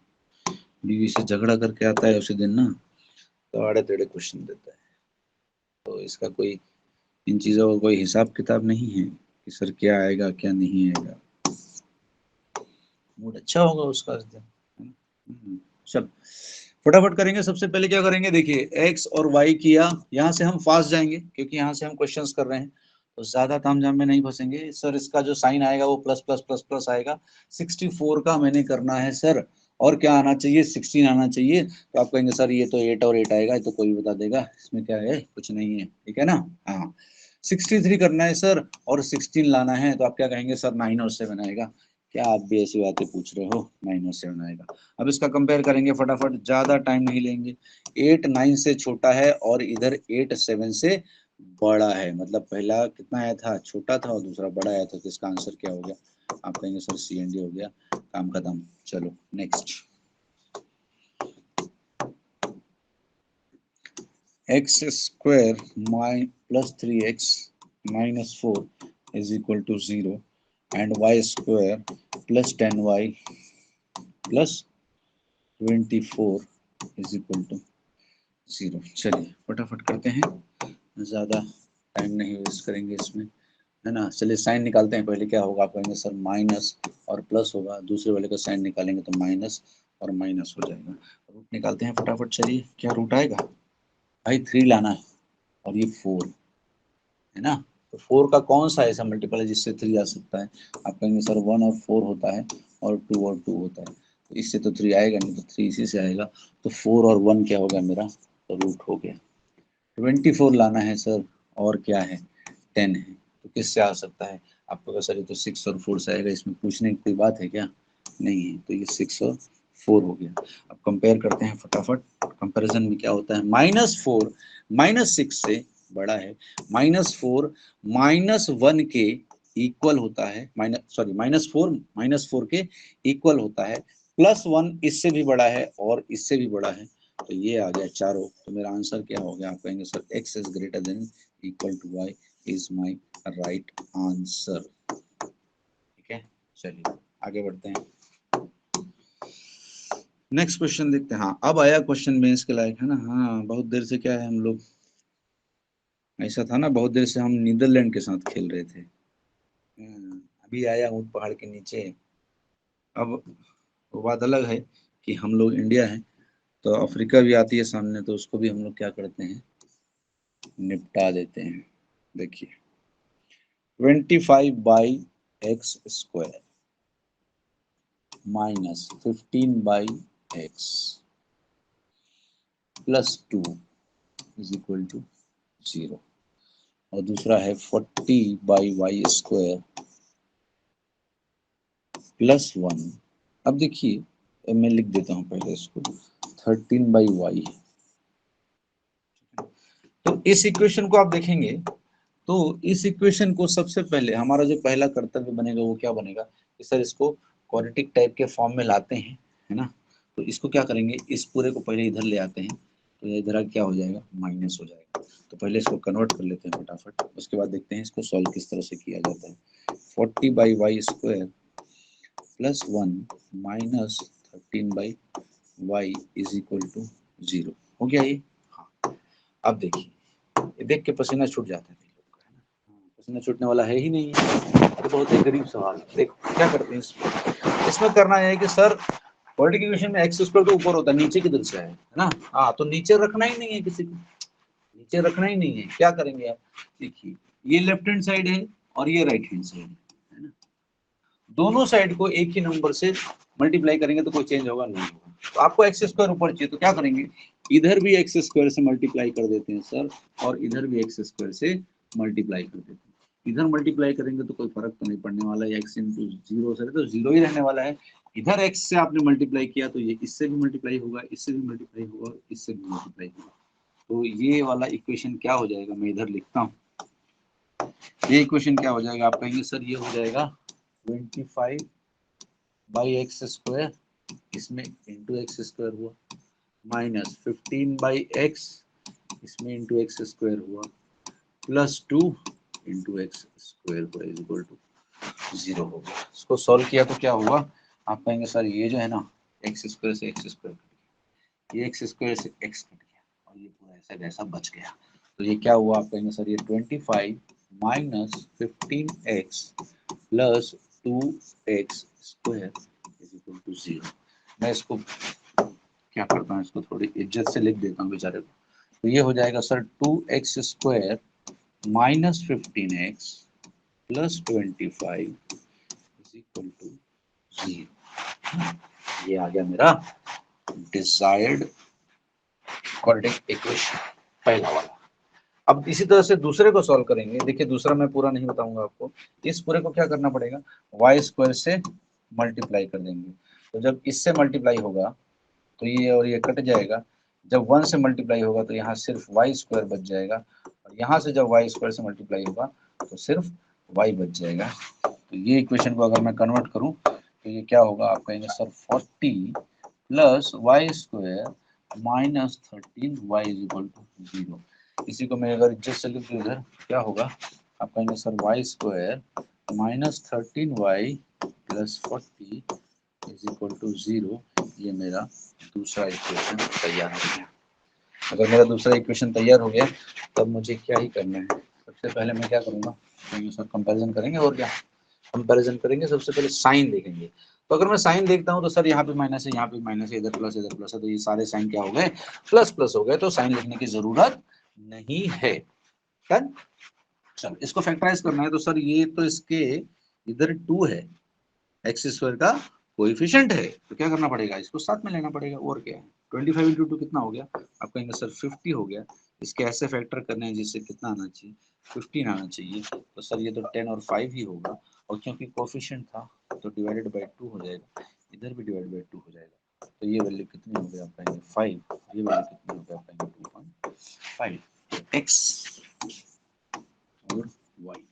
बीवी से झगड़ा करके आता है उसी दिन ना, तो आड़े टेढ़े क्वेश्चन देता है। तो इसका कोई, इन चीज़ों का कोई हिसाब किताब नहीं है कि सर क्या आएगा क्या नहीं आएगा। मूड अच्छा होगा उसका इस दिन। चल फटाफट करेंगे। सबसे पहले क्या करेंगे, देखिए एक्स और वाई किया, यहाँ से हम फास्ट जाएंगे क्योंकि यहाँ से हम क्वेश्चंस कर रहे हैं, तो ज्यादा तामझाम में नहीं फंसेंगे। सर इसका जो साइन आएगा वो प्लस प्लस प्लस प्लस आएगा। 64 का मैंने करना है सर, और क्या आना चाहिए, 16 आना चाहिए। तो आप कहेंगे सर ये तो 8 और 8 आएगा, ये तो कोई बता देगा, इसमें क्या है, कुछ नहीं है, ठीक है ना। हाँ 63 करना है सर और 16 लाना है, तो आप क्या कहेंगे सर 9 और 7 आएगा। क्या आप भी ऐसी बातें पूछ रहे हो, 9 और 7 आएगा। अब इसका कंपेयर करेंगे फटाफट, ज्यादा टाइम नहीं लेंगे। 8 9 से छोटा है और इधर 8 7 से बड़ा है, मतलब पहला कितना आया था, छोटा था, और दूसरा बड़ा आया था, तो इसका आंसर क्या हो गया, आप कहेंगे सर सी एंड डी हो गया, काम खत्म। चलो next. X square plus 3x minus 4 is equal to 0 and y square plus 10y plus 24 is equal to 0। चलिए फटाफट करते हैं, ज़्यादा टाइम नहीं वेस्ट करेंगे इसमें, है ना। चलिए साइन निकालते हैं। पहले क्या होगा, आप कहेंगे सर माइनस और प्लस होगा, दूसरे वाले का साइन निकालेंगे तो माइनस और माइनस हो जाएगा। रूट निकालते हैं फटाफट। चलिए क्या रूट आएगा भाई, 3 लाना है और ये 4 है ना। तो 4 का कौन सा ऐसा मल्टीपल है जिससे 3 आ सकता है। आप कहेंगे सर 1 और 4 होता है और 2 और 2 होता है, तो इससे तो 3 आएगा नहीं, तो 3 इसी से आएगा। तो 4 और 1 क्या हो गया मेरा, तो रूट हो गया। 24 लाना है सर, और क्या है 10 है, तो किससे आ सकता है। आपको सर ये तो 6 और 4 से आएगा, इसमें पूछने की कोई बात है क्या, नहीं है। तो ये 6 और 4 हो गया। अब कंपेयर करते हैं फटाफट। कंपैरिजन में क्या होता है, -4 -6 से बड़ा है, -4 -1 के इक्वल होता है, -4 के इक्वल होता है, +1 इससे भी बड़ा है और इससे भी बड़ा है। तो ये आ गया चारों। तो मेरा आंसर क्या हो गया, आप कहेंगे sir x is greater than equal to y is my right answer. ठीक है, चलिए आगे बढ़ते हैं। नेक्स्ट क्वेश्चन देखते हैं। हाँ अब आया क्वेश्चन मेंस के लायक, है ना। हाँ बहुत देर से क्या है, हम लोग ऐसा था ना, बहुत देर से हम नीदरलैंड के साथ खेल रहे थे। अभी आया ऊंट पहाड़ के नीचे। अब वो बात अलग है कि हम लोग इंडिया हैं, तो अफ्रीका भी आती है सामने, तो उसको भी हम लोग क्या करते हैं, निपटा देते हैं। देखिए 25/x² minus 15/x plus 2 is equal to 0, और दूसरा है 40/y² प्लस 1। अब देखिए मैं लिख देता हूँ पहले इसको, 13/y। तो इस इक्वेशन को आप देखेंगे, तो इस इक्वेशन को सबसे पहले हमारा जो पहला कर्तव्य बनेगा वो क्या बनेगा कि सर इसको क्वाड्रेटिक टाइप के फॉर्म में लाते हैं, है ना। तो इसको क्या करेंगे, इस पूरे को पहले इधर ले आते हैं, तो इधर क्या हो जाएगा, माइनस हो जाएगा। तो पहले इसको कन्वर्ट कर लेते हैं फटाफट, उसके बाद देखते हैं इसको सॉल्व किस तरह से किया जाता है। 40/y² plus 1 minus 13/y is equal to 0 हो गया ये। हाँ अब देखिए, ये देख के पसीना छूट जाता है, पसीना छूटने वाला है ही नहीं है। तो बहुत ही गरीब सवाल है। देखो क्या करते हैं इसमें, इसमें करना है कि सर क्वाड्रेटिक इक्वेशन में x² तो ऊपर होता है, नीचे किधर से है ना। हाँ तो नीचे रखना ही नहीं है, किसी को नीचे रखना ही नहीं है। क्या करेंगे आप, देखिए ये लेफ्ट हैंड साइड है और ये राइट हैंड साइड है ना। दोनों साइड को एक ही नंबर से मल्टीप्लाई करेंगे तो कोई चेंज होगा नहीं होगा। तो आपको x² ऊपर चाहिए, तो क्या करेंगे, इधर भी x² से मल्टीप्लाई कर देते हैं सर, और इधर भी x² से मल्टीप्लाई कर देते हैं। इधर मल्टीप्लाई करेंगे तो कोई फर्क तो नहीं पड़ने वाला है, x इंटू 0 से तो 0 ही रहने वाला है। इधर x से आपने मल्टीप्लाई किया तो ये इससे भी मल्टीप्लाई होगा, इससे भी मल्टीप्लाई होगा, इससे भी मल्टीप्लाई होगा। तो ये वाला इक्वेशन क्या हो जाएगा, मैं इधर लिखता हूँ, ये इक्वेशन क्या हो जाएगा, आप कहेंगे सर ये हो जाएगा 25/x², इसमें इंटू x² हुआ, माइनस 15/x इसमें इंटू एक्स स्क्वायर हुआ प्लस 2 इंटू एक्स स्क्वायर हुआ इज इक्वल टू 0 हो गया। इसको सॉल्व किया तो क्या हुआ, आप कहेंगे सर ये जो है ना एक्स स्क्वायर से एक्स स्क्वायर कट गया, ये एक्स स्क्वायर से एक्स कट गया और ये पूरा ऐसा वैसा बच गया। तो ये क्या हुआ, आप कहेंगे सर ये 25 minus 15x plus 2x square is equal to 0। मैं इसको क्या करता हूँ, इसको थोड़ी इज्जत से लिख देता हूँ बेचारे को। तो ये हो जाएगा sir 2x square minus 15x plus 25 is equal to 0। ये आ गया मेरा डिजायर्ड क्वाड्रेटिक इक्वेशन पहला वाला। अब इसी तरह से दूसरे को सॉल्व करेंगे। देखिए दूसरा मैं पूरा नहीं बताऊंगा आपको, इस पूरे को क्या करना पड़ेगा, वाई स्क्वायर से मल्टीप्लाई कर देंगे। तो जब इससे मल्टीप्लाई होगा तो ये और ये कट जाएगा, जब 1 से मल्टीप्लाई होगा तो यहाँ सिर्फ वाई स्क्वायर बच जाएगा, और यहाँ से जब वाई स्क्वायर से मल्टीप्लाई होगा तो सिर्फ वाई बच जाएगा। तो ये इक्वेशन को अगर मैं कन्वर्ट करूँ तो ये क्या होगा, आप कहेंगे sir 40 plus y square minus 13 y is equal to 0। इसी को मैं अगर इज्जत से लिख दूँ इधर क्या होगा, आप कहेंगे sir y square minus 13y plus 40 is equal to 0। ये मेरा दूसरा इक्वेशन तैयार हो गया। अगर मेरा दूसरा इक्वेशन तैयार हो गया तब मुझे क्या ही करना है, सबसे पहले मैं क्या करूँगा, सर कंपैरिजन करेंगे और क्या कंपैरिजन करेंगे। सबसे पहले साइन देखेंगे। तो अगर मैं साइन देखता हूँ तो सर यहाँ पे माइनस है, यहाँ पे माइनस है, इधर प्लस है, तो ये सारे साइन क्या हो गए, प्लस प्लस हो गए, तो साइन लिखने की जरूरत नहीं है। चलो इसको फैक्टराइज करना है तो सर ये तो इसके इधर 2 है, एक्स स्क्वायर का कोएफिशिएंट है, तो क्या करना पड़ेगा, इसको साथ में लेना पड़ेगा। और क्या है 25 इंटू 2 कितना हो गया, आप कहेंगे सर 50 हो गया। इसके ऐसे फैक्टर करने हैं जिससे कितना आना चाहिए, 15 आना चाहिए। तो सर ये तो 10 और 5 ही होगा, और क्योंकि कोएफिशिएंट था तो डिवाइडेड बाय 2 हो जाएगा, इधर भी डिवाइड बाय 2 हो जाएगा। तो ये वैल्यू कितनी हो गई, आप कहेंगे 5, ये वैल्यू कितनी हो गई, आप कहेंगे 2.5। एक्स और वाई,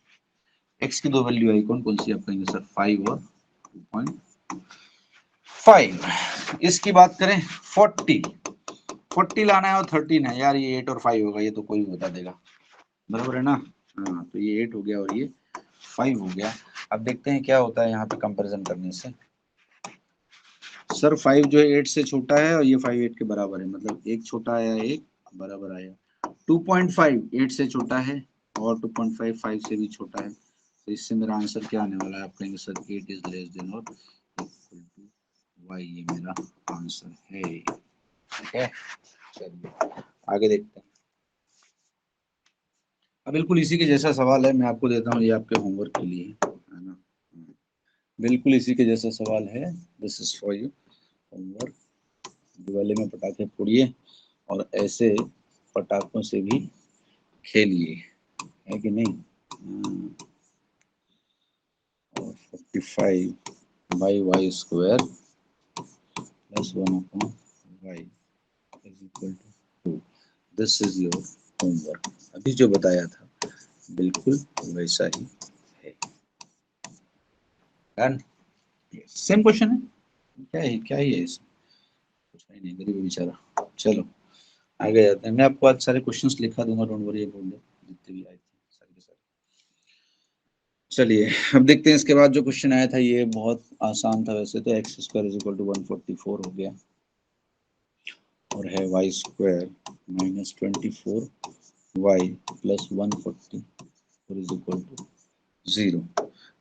एक्स की दो वैल्यू आई, कौन कौन सी, आप कहेंगे सर 5 और 2.5। इसकी बात करें 40 लाना है और 13 है, यार ये 8 और 5 होगा, ये तो कोई भी बता देगा, बराबर है ना। हाँ तो ये 8 हो गया और ये 5 हो गया। अब देखते हैं क्या होता है यहाँ पे कंपैरिजन करने से। सर 5 जो है 8 से छोटा है और ये 5 8 के बराबर है, मतलब एक छोटा आया एक बराबर आया। 2.5 8 से छोटा है और 2.5 5 से भी छोटा है, तो इससे मेरा आंसर क्या आने वाला है, आप कहेंगे सर 8 इज लेस देन और इक्वल टू वाई। ये मेरा आंसर है। ठीक है, चलिए आगे देखते हैं। अब बिल्कुल इसी के जैसा सवाल है, मैं आपको देता हूँ, ये आपके होमवर्क के लिए है ना, बिल्कुल इसी के जैसा सवाल है, this is for you homework. Diwali में पटाखे फोड़िए और ऐसे पटाखों से भी खेलिए, है कि नहीं। और 45 by y square plus 1 upon y is equal to 2। This is your homework. अभी जो बताया था बिल्कुल वैसा ही है, डन। सेम क्वेश्चन है, क्या ही है इसमें, कुछ नहीं, गरीब बेचारा। चलो आगे जाते हैं, मैं आपको आज सारे क्वेश्चंस लिखा दूंगा, डोंट वरी अबाउट दैट, जितने भी आए थे सारे के सारे। चलिए अब देखते हैं इसके बाद जो क्वेश्चन आया था, ये बहुत आसान था वैसे तो। X square is equal to 144 हो गया, और है y square minus 24 y plus 144 is equal to 0।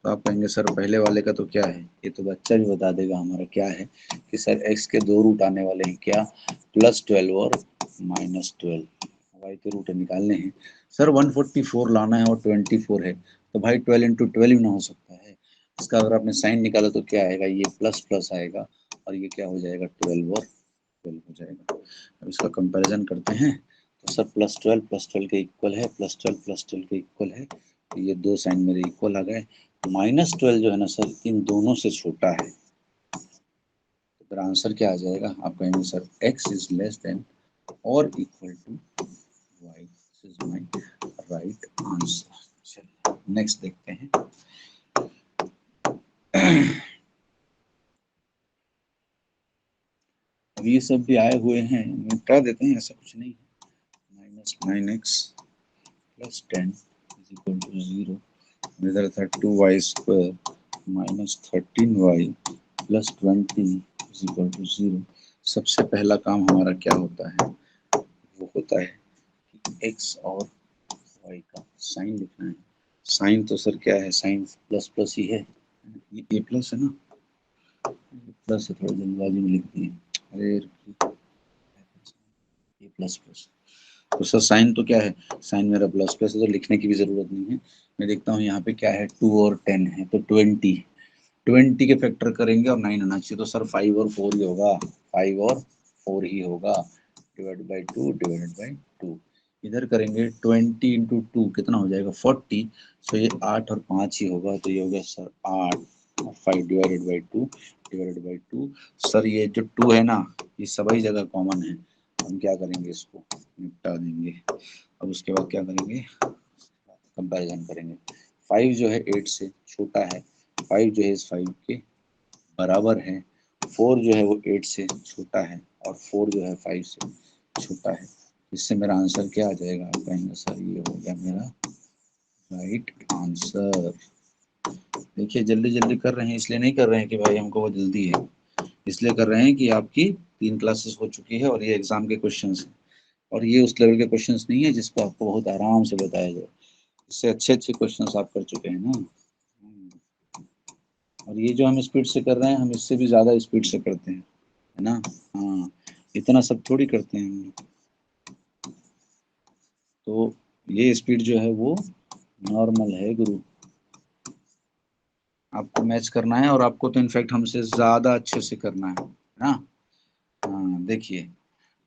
तो आप कहेंगे सर पहले वाले का तो क्या है, ये तो बच्चा भी बता देगा हमारा क्या है, कि सर एक्स के दो रूट आने वाले हैं, क्या प्लस 12 और माइनस 12, वाई के रूट निकालने हैं। सर 144 लाना है और 24 है, तो भाई 12 इंटू 12 ना हो सकता है, इसका अगर आपने साइन निकाला तो क्या आएगा, ये प्लस प्लस आएगा और ये क्या हो जाएगा 12 और 12 हो जाएगा। अब इसका कंपैरिजन करते हैं, तो सर प्लस 12 के इक्वल है, प्लस 12 के इक्वल है, तो ये दो साइन मेरे इक्वल आ गए। माइनस 12 जो है ना सर इन दोनों से छोटा है, तो फिर आंसर क्या आ जाएगा, आप कहेंगे sir x is less than और equal to y। This is my right answer. चलिए नेक्स्ट देखते हैं। अब ये सब भी आए हुए हैं, निपटा देते हैं, ऐसा कुछ नहीं है। 9x plus 10 is equal to 0। इधर था 2y² minus 13y plus 20 is equal to 0। सबसे पहला काम हमारा क्या होता है, वो होता है कि x और y का साइन लिखना है। साइन तो सर क्या है, साइन प्लस प्लस ही है, ये a प्लस है ना, प्लस है, थोड़ा जल्दबाजी में लिख दिए, अरे ये प्लस प्लस। तो सर साइन तो क्या है, साइन मेरा प्लस प्लस है तो लिखने की भी जरूरत नहीं है। मैं देखता हूँ यहाँ पे क्या है, 2 और 10 है तो 20 के फैक्टर करेंगे और 9 आना चाहिए, तो सर 5 और 4 ही होगा, 5 और 4 ही होगा, डिवाइड बाई 2 डिवाइडेड बाई 2। इधर करेंगे 20 इंटू 2 कितना हो जाएगा 40, सो ये 8 और 5 ही होगा, तो ये हो गया सर 8 और 5 divided by 2 divided by 2। Sir ये जो 2 है ना, ये सभी जगह कॉमन है, हम क्या करेंगे, इसको निपटा देंगे। अब उसके बाद क्या करेंगे, कंपैरिजन करेंगे। 5 जो है 8 से छोटा है, 5 जो है इस 5 के बराबर है, 4 जो है वो 8 से छोटा है और 4 जो है 5 से छोटा है। इससे मेरा आंसर क्या आ जाएगा, आप कहेंगे सर ये हो गया मेरा राइट आंसर। देखिए जल्दी जल्दी कर रहे हैं, इसलिए नहीं कर रहे हैं कि भाई हमको वो जल्दी है, इसलिए कर रहे हैं कि आपकी 3 क्लासेस हो चुकी है और ये एग्जाम के क्वेश्चंस हैं, और ये उस लेवल के क्वेश्चंस नहीं है जिसको आपको बहुत आराम से बताया जाए, इससे अच्छे अच्छे क्वेश्चंस आप कर चुके हैं ना। और ये जो हम स्पीड से कर रहे हैं, हम इससे भी ज़्यादा स्पीड से करते हैं, है ना। हाँ, इतना सब थोड़ी करते हैं हम। तो ये स्पीड जो है वो नॉर्मल है गुरु, आपको मैच करना है और आपको तो इनफैक्ट हमसे ज़्यादा अच्छे से करना है ना। हाँ देखिए,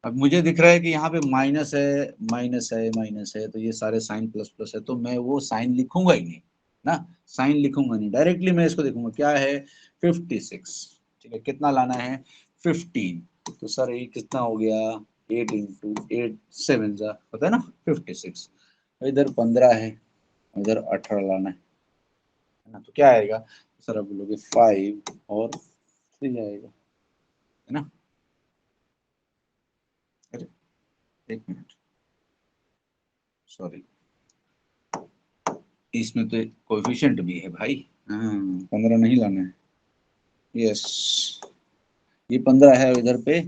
अब मुझे दिख रहा है कि यहाँ पे माइनस है माइनस है माइनस है, तो ये सारे साइन प्लस प्लस है, तो मैं वो साइन लिखूंगा ही नहीं ना, साइन लिखूंगा नहीं, डायरेक्टली मैं इसको देखूंगा क्या है 56। ठीक है, कितना लाना है 15, तो सर ये कितना हो गया 8 इंटू 8 7 जा पता है ना 56। इधर 15 है, इधर 18 लाना है ना, तो क्या आएगा सर, आप बोलोगे 5 और 3 आएगा, है ना। अरे एक मिनट, सॉरी, इसमें तो कोएफिशिएंट भी है भाई, हाँ 15 नहीं लाना है, यस ये 15 है, इधर पे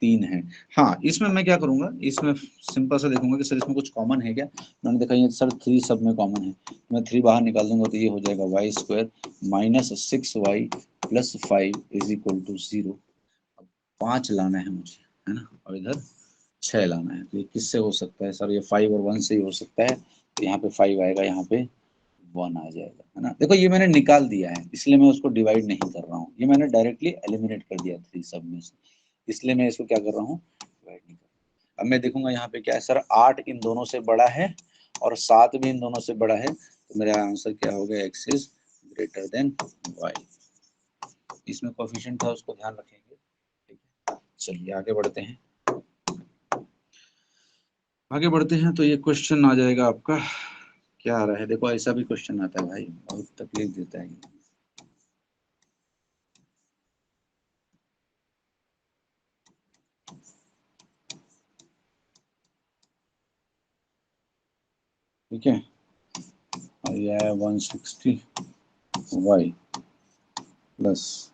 3 है। हाँ इसमें मैं क्या करूंगा, इसमें सिंपल सा देखूंगा कि सर इसमें कुछ कॉमन है क्या, मैंने देखा ये सर 3 सब में कॉमन है, मैं 3 बाहर निकाल दूंगा तो ये हो जाएगा y² minus 6y plus 5 is equal to 0। 5 लाना है मुझे, है ना, और इधर 6 लाना है, तो ये किससे हो सकता है सर, ये 5 और 1 से ही हो सकता है, तो यहाँ पे 5 आएगा, यहाँ पे 1 आ जाएगा, है ना। देखो ये मैंने निकाल दिया है, इसलिए मैं उसको डिवाइड नहीं कर रहा हूँ, ये मैंने डायरेक्टली एलिमिनेट कर दिया 3 सब में से, इसलिए मैं इसको क्या कर रहा हूँ, डिवाइड नहीं कर रहा। अब मैं देखूंगा यहाँ पे क्या है सर, 8 इन दोनों से बड़ा है और 7 भी इन दोनों से बड़ा है, तो मेरा आंसर क्या हो गया, x is greater then y। इसमें कोएफिशिएंट था उसको ध्यान रखेंगे, ठीक है। चलिए आगे बढ़ते हैं, आगे बढ़ते हैं, तो ये क्वेश्चन आ जाएगा आपका, क्या आ रहा है, देखो ऐसा भी क्वेश्चन आता है भाई, बहुत तकलीफ देता है ये। ठीक है, और ये है 160y plus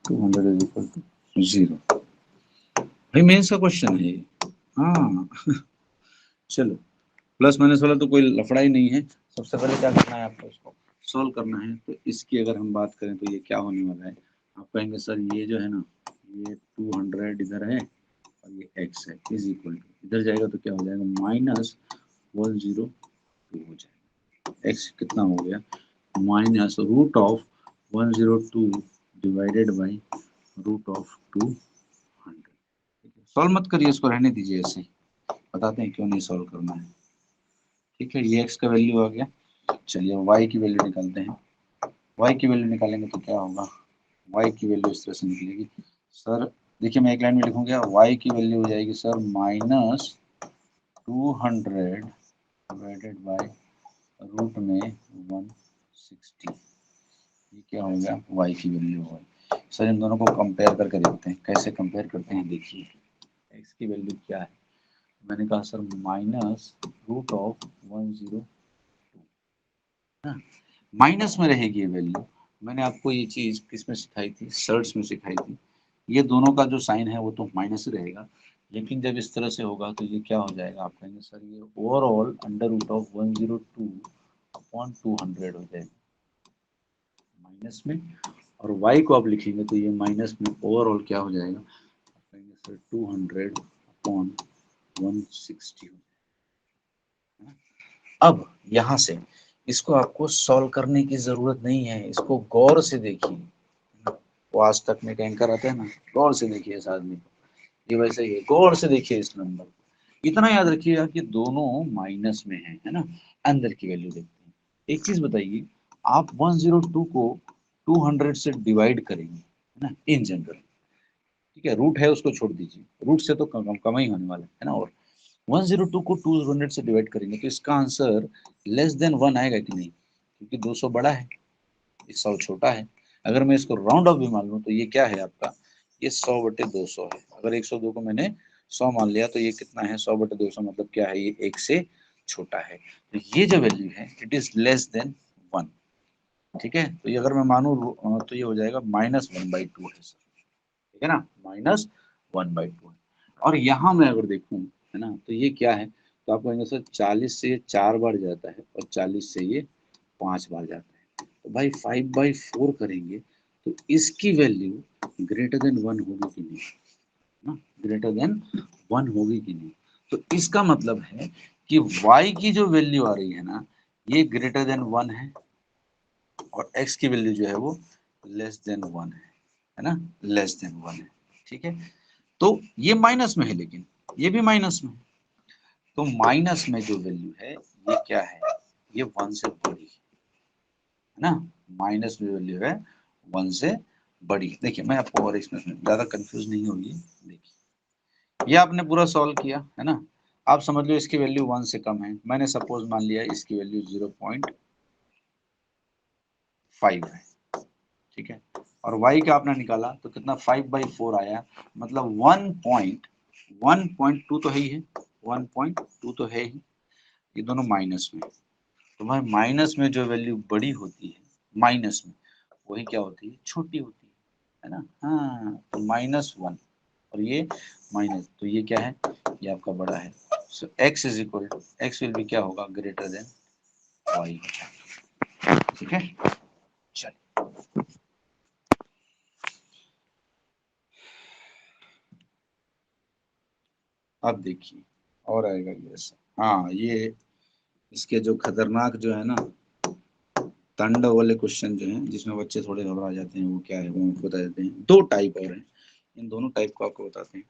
200 is equal to 0। भाई मेंस का क्वेश्चन है ये, हाँ चलो, प्लस माइनस वाला तो कोई लफड़ा ही नहीं है। सबसे पहले क्या करना है आपको, इसको सॉल्व करना है, तो इसकी अगर हम बात करें तो ये क्या होने वाला है, आप कहेंगे सर ये जो है ना, ये 200 इधर है और ये x है इज इक्वल टू, इधर जाएगा तो क्या हो जाएगा माइनस 102 हो जाएगा, x कितना हो गया minus root of 102 divided by root of 200। Solve मत करिए, इसको रहने दीजिए ऐसे ही, बताते हैं क्यों नहीं सॉल्व करना है। ठीक है, ये x का वैल्यू आ गया, चलिए y की वैल्यू निकालते हैं। y की वैल्यू निकालेंगे तो क्या होगा, y की वैल्यू इस तरह से निकलेगी सर, देखिए मैं एक लाइन में लिखूंगा, y की वैल्यू हो जाएगी sir minus 200 divided by root में 160। ये क्या हो गया, y की वैल्यू हो गई। सर इन दोनों को कंपेयर करके देखते हैं, कैसे कंपेयर करते हैं देखिए, x की वैल्यू क्या है? मैंने कहा sir minus root of 102, minus में रहेगी ये वैल्यू। मैंने आपको ये चीज किसमें सिखाई थी? सर्ट्स में सिखाई थी। ये दोनों का जो साइन है वो तो माइनस ही रहेगा, लेकिन जब इस तरह से होगा तो ये क्या हो जाएगा? आप कहेंगे सर ये overall under root of 102 upon 200 हो जाएगा माइनस में, और y को आप लिखेंगे तो ये माइनस में ओवरऑल क्या हो जाएगा? आप कहेंगे सर 200 अपॉन 160 हो जाएगा। अब यहाँ से इसको आपको सॉल्व करने की जरूरत नहीं है, इसको गौर से देखिए। वो आज तक में एंकर आता है ना, गौर से देखिए इस आदमी को, ये वैसे ही है, गौर से देखिए इस नंबर। इतना याद रखिएगा कि दोनों माइनस में है ना, अंदर की वैल्यू देखते हैं। एक चीज बताइए, आप 102 को 200 से डिवाइड करेंगे है ना, इन जनरल, ठीक है, रूट है उसको छोड़ दीजिए, रूट से तो कम ही होने वाला है ना, और 102 को 200 से डिवाइड करेंगे तो इसका आंसर लेस देन 1 आएगा कि नहीं? क्योंकि 200 बड़ा है, 100 छोटा है। अगर मैं इसको राउंड ऑफ भी मान लूं तो ये क्या है आपका? ये 100/200 है। अगर 102 को मैंने 100 मान लिया तो ये कितना है? 100/200 मतलब क्या है? ये 1 से छोटा है। तो ये जो वैल्यू है इट इज लेस देन 1, ठीक है। तो ये अगर मैं मानूं तो ये हो जाएगा -1/2 है सर, ठीक है ना, -1/2 है। और यहाँ मैं अगर देखूं है ना, तो ये क्या है? तो आप कहेंगे सर 40 से ये 4 बार जाता है और 40 से ये 5 बार जाता है, तो भाई 5/4 करेंगे तो इसकी वैल्यू ग्रेटर देन 1 होगी कि नहीं ना, ग्रेटर देन 1 होगी कि नहीं? तो इसका मतलब है कि y की जो वैल्यू आ रही है ना, ये ग्रेटर देन 1 है, और x की वैल्यू जो है वो लेस देन 1 है ना, लेस देन 1 है, ठीक है। तो ये माइनस में है, लेकिन ये भी माइनस में है। तो माइनस में जो वैल्यू है ये क्या है? ये 1 से बड़ी है ना, माइनस में वैल्यू है 1 से बड़ी। देखिए मैं आपको और इसमें ज्यादा कंफ्यूज नहीं होगी। देखिए ये आपने पूरा सॉल्व किया है ना, आप समझ लो इसकी वैल्यू 1 से कम है, मैंने सपोज मान लिया इसकी वैल्यू 0.5 है, ठीक है। और y का आपने निकाला तो कितना? 5/4 आया, मतलब 1.2 तो है ही है, 1.2 तो है ही, ये दोनों माइनस में। तो भाई माइनस में जो वैल्यू बड़ी होती है माइनस में, वही क्या होती है? छोटी होती है ना। हाँ, तो -1 और ये माइनस, तो ये क्या है? ये आपका बड़ा है। So x is equal to, x will be क्या होगा? ग्रेटर देन y, ठीक है। चलिए अब देखिए और आएगा ये ऐसा। हाँ, ये इसके जो खतरनाक जो है ना तांडव वाले क्वेश्चन जो हैं जिसमें बच्चे थोड़े घबरा जाते हैं, वो क्या है वो आपको बता देते हैं। दो टाइप और हैं, इन दोनों टाइप को आपको बताते हैं,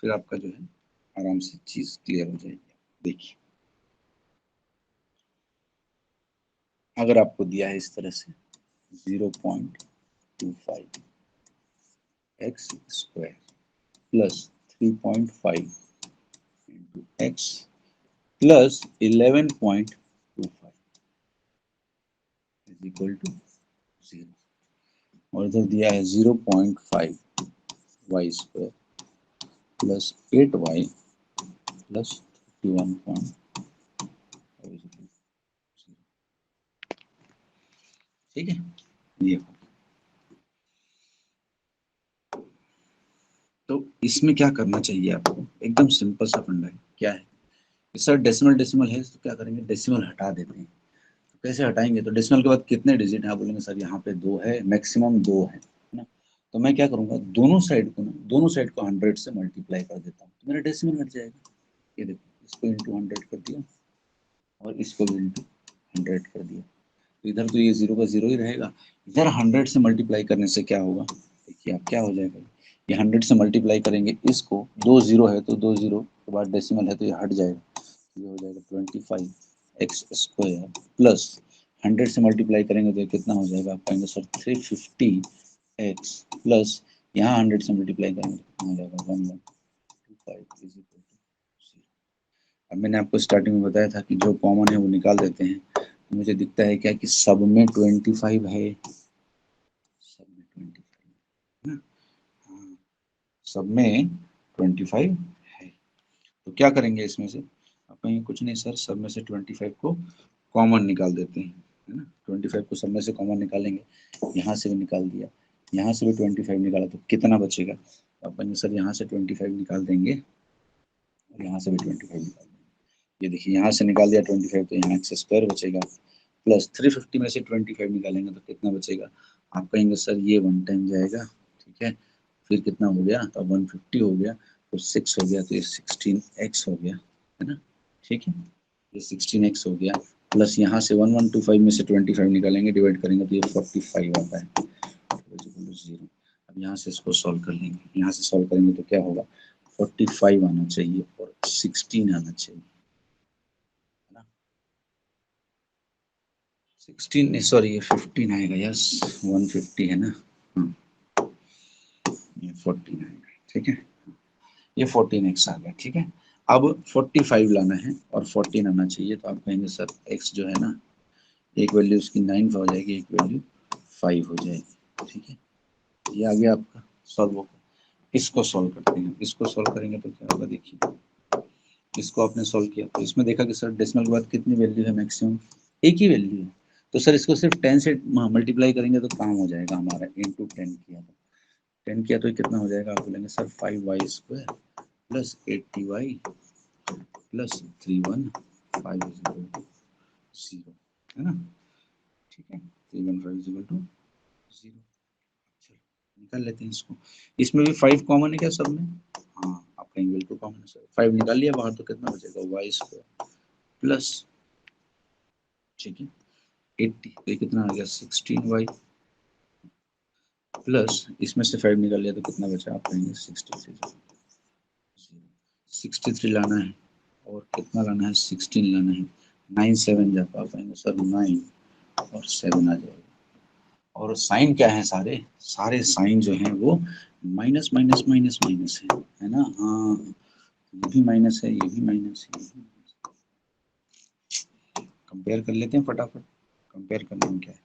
फिर आपका जो है आराम से चीज क्लियर हो जाएगी। देखिए अगर आपको दिया है इस तरह से 0.25 x square plus 3.5 into x plus 11.25 is equal to 0, और इधर दिया है 0.5 Y square plus 8y plus 31.0, ठीक है। ये तो इसमें क्या करना चाहिए आपको? एकदम सिंपल सा फंडा है। क्या है सर? डेसिमल डेसिमल है तो क्या करेंगे? डेसिमल हटा देते हैं। तो कैसे हटाएंगे? तो डेसिमल के बाद कितने डिजिट है? आप बोलेंगे सर यहाँ पे 2 है, मैक्सिमम 2 है ना। तो मैं क्या करूंगा? दोनों साइड को ना, दोनों साइड को 100 से मल्टीप्लाई कर देता हूँ, तो मेरा डेसिमल हट जाएगा। ये देखो, इसको इंटू 100 कर दिया और इसको भी इंटू 100 कर दिया, तो इधर तो ये 0 का 0 ही रहेगा। इधर 100 से मल्टीप्लाई करने से क्या होगा? देखिए आप क्या हो जाएगा, ये 100 से मल्टीप्लाई करेंगे इसको, 2 0 है तो 2 0 के बाद डेसिमल है तो ये हट जाएगा, ये हो जाएगा 25 एक्स स्क्वायर प्लस 100 से मल्टीप्लाई करेंगे तो ये कितना हो जाएगा? आप कहेंगे सर 350 एक्स प्लस यहाँ 100 से मल्टीप्लाई करेंगे तो कितना हो जाएगा? 1125 इज इक्वल टू 0। अब मैंने आपको स्टार्टिंग में बताया था कि जो कॉमन है वो निकाल देते हैं, तो मुझे दिखता है क्या कि सब में 25 है, सब में 25 है ना, हाँ, सब में 25 तो क्या करेंगे इसमें से, आप कहेंगे कुछ नहीं सर, सब में से 25 को कॉमन निकाल देते हैं, है ना। 25 को सब में से कॉमन निकालेंगे, यहाँ से भी निकाल दिया, यहाँ से भी 25 निकाला, तो कितना बचेगा। आप कहेंगे सर यहाँ से 25 निकाल देंगे और यहाँ से भी 25 निकाल देंगे। ये देखिए यहाँ से निकाल दिया 25, तो यहाँ एक्स स्क्वायर बचेगा, प्लस 350 में से 25 निकालेंगे तो कितना बचेगा। आप कहेंगे सर ये 1 टाइम जाएगा, ठीक है, फिर कितना हो गया, तो 150 हो गया, तो 6 हो गया, तो ये 16x हो गया, है ना, ठीक है, ये 16x हो गया, प्लस यहाँ से 1125 में से 25 निकालेंगे, डिवाइड करेंगे तो ये 45 आता है, 0। अब यहाँ से इसको सॉल्व कर लेंगे, यहाँ से सॉल्व करेंगे तो क्या होगा, 45 आना चाहिए और 16 आना चाहिए, 16 सॉरी ये 15 आएगा, यस 150 है ना, ये 14 आएगा, ठीक है, ये 14x आ गया, ठीक है। अब 45 लाना है और 14 आना चाहिए, तो आप कहेंगे सर x जो है ना, एक वैल्यू उसकी 9 हो जाएगी, एक वैल्यू 5 हो जाएगी, ठीक है, ये आ गया आपका सॉल्व होगा। इसको सॉल्व करते हैं, इसको सॉल्व करेंगे तो क्या होगा, देखिए इसको आपने सॉल्व किया तो इसमें देखा कि सर डेसिमल के बाद कितनी वैल्यू है, मैक्सिमम एक ही वैल्यू है, तो सर इसको सिर्फ 10 से मल्टीप्लाई करेंगे तो काम हो जाएगा हमारा, इंटू 10 किया तो 10 किया तो ये कितना हो जाएगा, आप बोलेंगे sir 5y² plus 80y plus 315 equal to 0, है ना, ठीक है, 315 इक्वल टू 0। चलो निकाल लेते हैं इसको, इसमें भी 5 कॉमन है क्या सब में, हाँ आप कहेंगे बिल्कुल कॉमन है सर, 5 निकाल लिया बाहर तो कितना बचेगा, y² प्लस, ठीक है, 80, तो ये कितना आ गया 16y प्लस, इसमें से 5 निकाल लिया तो कितना बचा, आप कहेंगे 63, 63 लाना है और कितना लाना है, 16 लाना है, 9 7 जब आप कहेंगे सर 9 और 7 आ जाएगा, और साइन क्या है, सारे सारे साइन जो हैं वो माइनस माइनस माइनस माइनस है ना, हाँ ये भी माइनस है, ये भी माइनस है, कंपेयर कर लेते हैं फटाफट, कंपेयर करने में क्या है,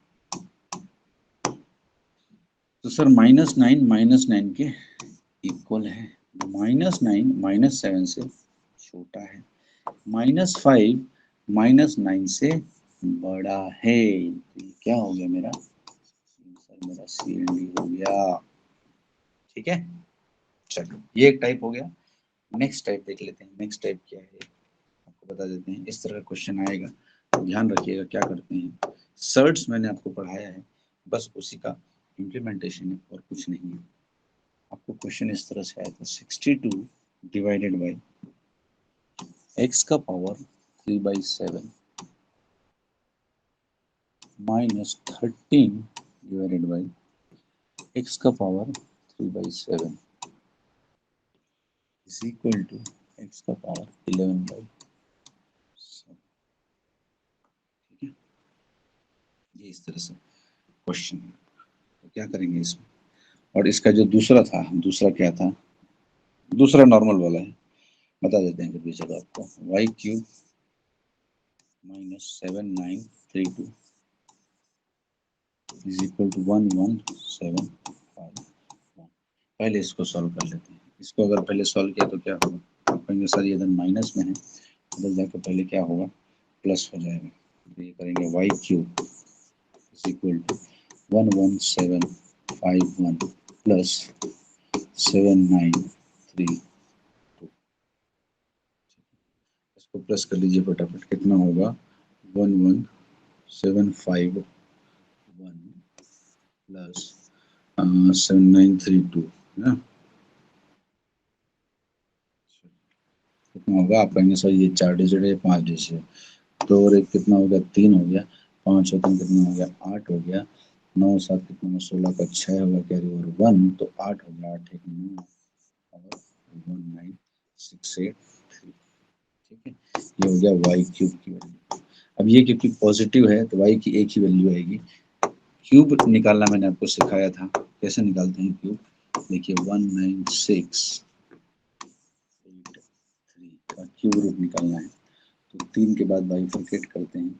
तो सर -9 के इक्वल है, -9 -7 से छोटा है, -5 -9 से बड़ा है, तो ये क्या हो गया मेरा, सर मेरा CND हो गया, ठीक है। चलो ये एक टाइप हो गया, नेक्स्ट टाइप देख लेते हैं, नेक्स्ट टाइप क्या है आपको बता देते हैं, इस तरह का क्वेश्चन आएगा, ध्यान रखिएगा क्या करते हैं, सर्ट्स मैंने आपको पढ़ाया है, बस उसी का इम्प्लीमेंटेशन है और कुछ नहीं है। आपको क्वेश्चन इस तरह से आया था, 62 डिवाइडेड बाई x का power 3/7 minus 13 divided by x का power 3/7 is equal to x का पावर 11/7, ठीक है, ये इस तरह से क्वेश्चन है, तो क्या करेंगे इसमें, और इसका जो दूसरा था, दूसरा क्या था, दूसरा नॉर्मल वाला है, बता देते हैं फिर चलो आपको, y³ -7932 इज इक्वल टू 11751। पहले इसको सॉल्व कर लेते हैं, इसको अगर पहले सॉल्व किया तो क्या होगा, आप कहेंगे सर ये इधर माइनस में है, उधर जाकर पहले क्या होगा, प्लस हो जाएगा, तो ये करेंगे y³ is equal to 11751 plus 7932, इसको प्लस कर लीजिए फटाफट, कितना होगा 11751 प्लस 7932, है ना, कितना होगा, आप कहेंगे सर ये 4 डिजिट है 5 डिजिट है, तो और एक कितना हो गया 3 हो गया, 5 और 3 कितना हो गया 8 हो गया, 9 7 कितना हो 16 का 6 होगा, कैरी ओवर 1 तो 8 हो गया, 8 1 9 और 19683, ठीक है, ये हो गया y³ की वैल्यू। अब ये क्योंकि पॉजिटिव है तो y की एक ही वैल्यू आएगी, क्यूब निकालना मैंने आपको सिखाया था, कैसे निकालते हैं क्यूब, देखिए 19683 का क्यूब रूट निकालना है, तो 3 के बाद बाइफरकेट करते हैं,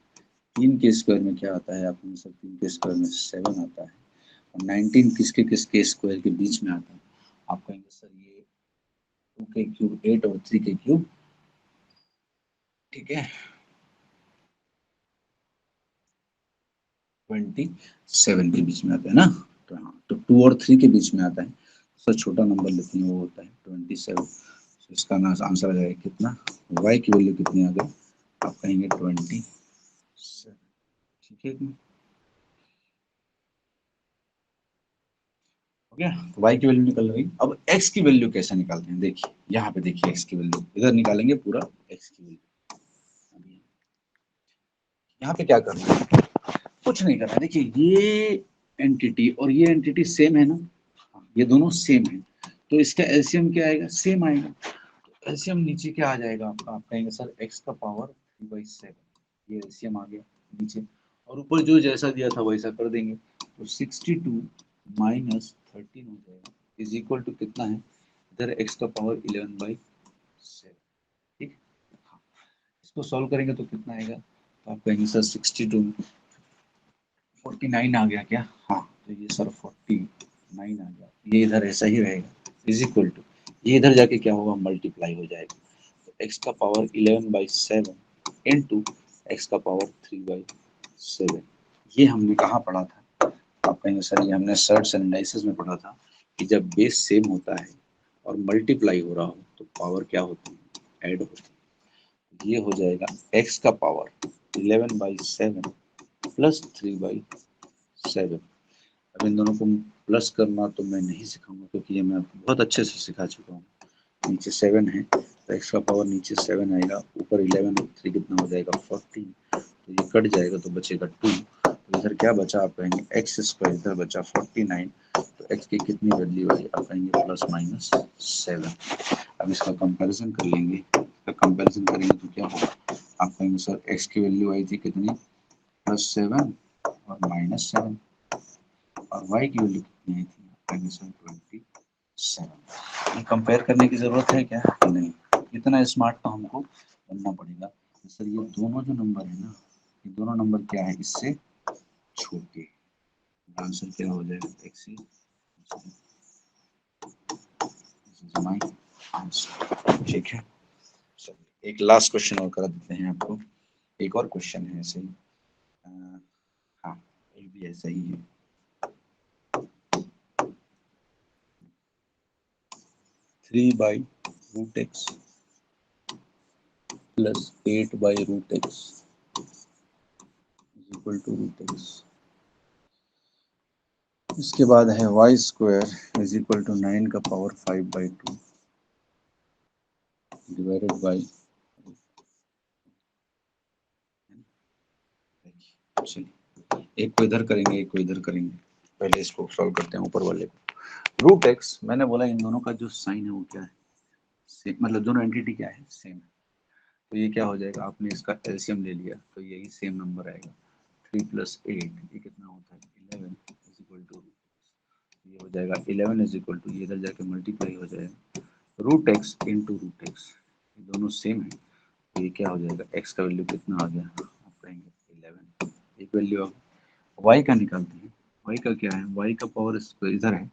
3 के स्क्वायर में क्या आता है, आप सब 3 के स्क्वायर में 7 आता है, और 19 किसके किसके स्क्वायर के बीच में आता है, आप कहेंगे सर ये 2 के क्यूब 8 और 3 के क्यूब ठीक है, 27 के बीच में आता है ना, तो हाँ, तो 2 और 3 के बीच में आता है, सबसे छोटा नंबर लेते हैं वो होता है 27। तो इसका आंसर आ जाएगा कितना, y की वैल्यू कितनी आ गई, आप कहेंगे 27। ठीक है, हो गया, तो y की वैल्यू निकल गई। अब x की वैल्यू कैसे निकालते हैं, देखिए यहाँ पे देखिए x की वैल्यू, इधर निकालेंगे पूरा x की वैल्यू। यहाँ पे क्या करना है, कुछ नहीं करना है, देखिए ये एंटिटी और ये एंटिटी सेम है ना, ये दोनों सेम है, तो इसका एलसीएम क्या आएगा, सेम आएगा। एलसीएम नीचे क्या आ जाएगा आपका, आप कहेंगे सर x का पावर 3/7, ये एलसीएम आ गया नीचे, और ऊपर जो जैसा दिया था वैसा कर देंगे, तो 62 माइनस 13 हो जाएगा, इज इक्वल टू कितना है, इधर x का पावर 11/7। ठीक, हाँ, इसको सॉल्व करेंगे तो कितना आएगा, तो आप कहेंगे सर 62 49 आ गया क्या, हाँ, तो ये सर 49 आ गया, ये इधर ऐसा ही रहेगा, इज इक्वल टू, ये इधर जाके क्या होगा, मल्टीप्लाई हो जाएगा, तो x का पावर 11/7 इंटू एक्स का पावर 3/7। ये हमने कहाँ पढ़ा था, आप कहेंगे सर ये हमने सर्च एनालिसिस में पढ़ा था कि जब बेस सेम होता है और मल्टीप्लाई हो रहा हो तो पावर क्या होती है, ऐड होती है। ये हो जाएगा x का पावर 11/7 प्लस 3/7। अब इन दोनों को प्लस करना तो मैं नहीं सिखाऊंगा क्योंकि ये मैं बहुत अच्छे से सिखा चुका हूँ। नीचे 7 है तो x का पावर नीचे 7 आएगा, ऊपर 11 और 3 कितना हो जाएगा 14, तो ये कट जाएगा तो बचेगा 2, तो इधर क्या बचा, आप कहेंगे एक्स स्क्वायर, इधर बचा 49, तो x की कितनी वैल्यू आई, आप कहेंगे प्लस माइनस 7। अब इसका कंपैरिजन कर लेंगे, इसका कंपैरिजन करेंगे तो क्या होगा, आप कहेंगे सर x की वैल्यू आई थी कितनी, +7 और -7, और y की वैल्यू कितनी आई थी, आप कहेंगे सर 27। ये कंपेयर करने की जरूरत है क्या, नहीं, इतना स्मार्ट तो हमको बनना पड़ेगा। तो सर ये दोनों जो नंबर है ना, ये दोनों नंबर क्या है, इससे छोटे, आंसर क्या हो जाएगा, x माई आंसर। ठीक है, चलिए एक लास्ट क्वेश्चन और कर देते हैं आपको, एक और क्वेश्चन है ऐसे ही, हाँ ये भी ऐसा ही है, 3/√x plus 8/√x equal to √x। इसके बाद है y² इज इक्वल टू 9 का पावर 5/2 डिवाइडेड बाई, चलिए एक को इधर करेंगे एक को इधर करेंगे, पहले इसको सॉल्व करते हैं ऊपर वाले को। √x, मैंने बोला इन दोनों का जो साइन है वो क्या है, सेम, मतलब दोनों एंटिटी क्या है, सेम है, तो ये क्या हो जाएगा, आपने इसका एलसीएम ले लिया तो यही सेम नंबर आएगा, 3 + 8 ये कितना होता है 11 इज इक्वल टू, ये हो जाएगा 11 इज इक्वल टू, ये इधर जाके मल्टीप्लाई हो जाएगा, √x इंटू √x, ये दोनों सेम है, तो ये क्या हो जाएगा, x का वैल्यू कितना आ गया, आप कहेंगे 11, एक वैल्यू अब y का निकालते हैं, y का क्या है, y का पावर इधर है,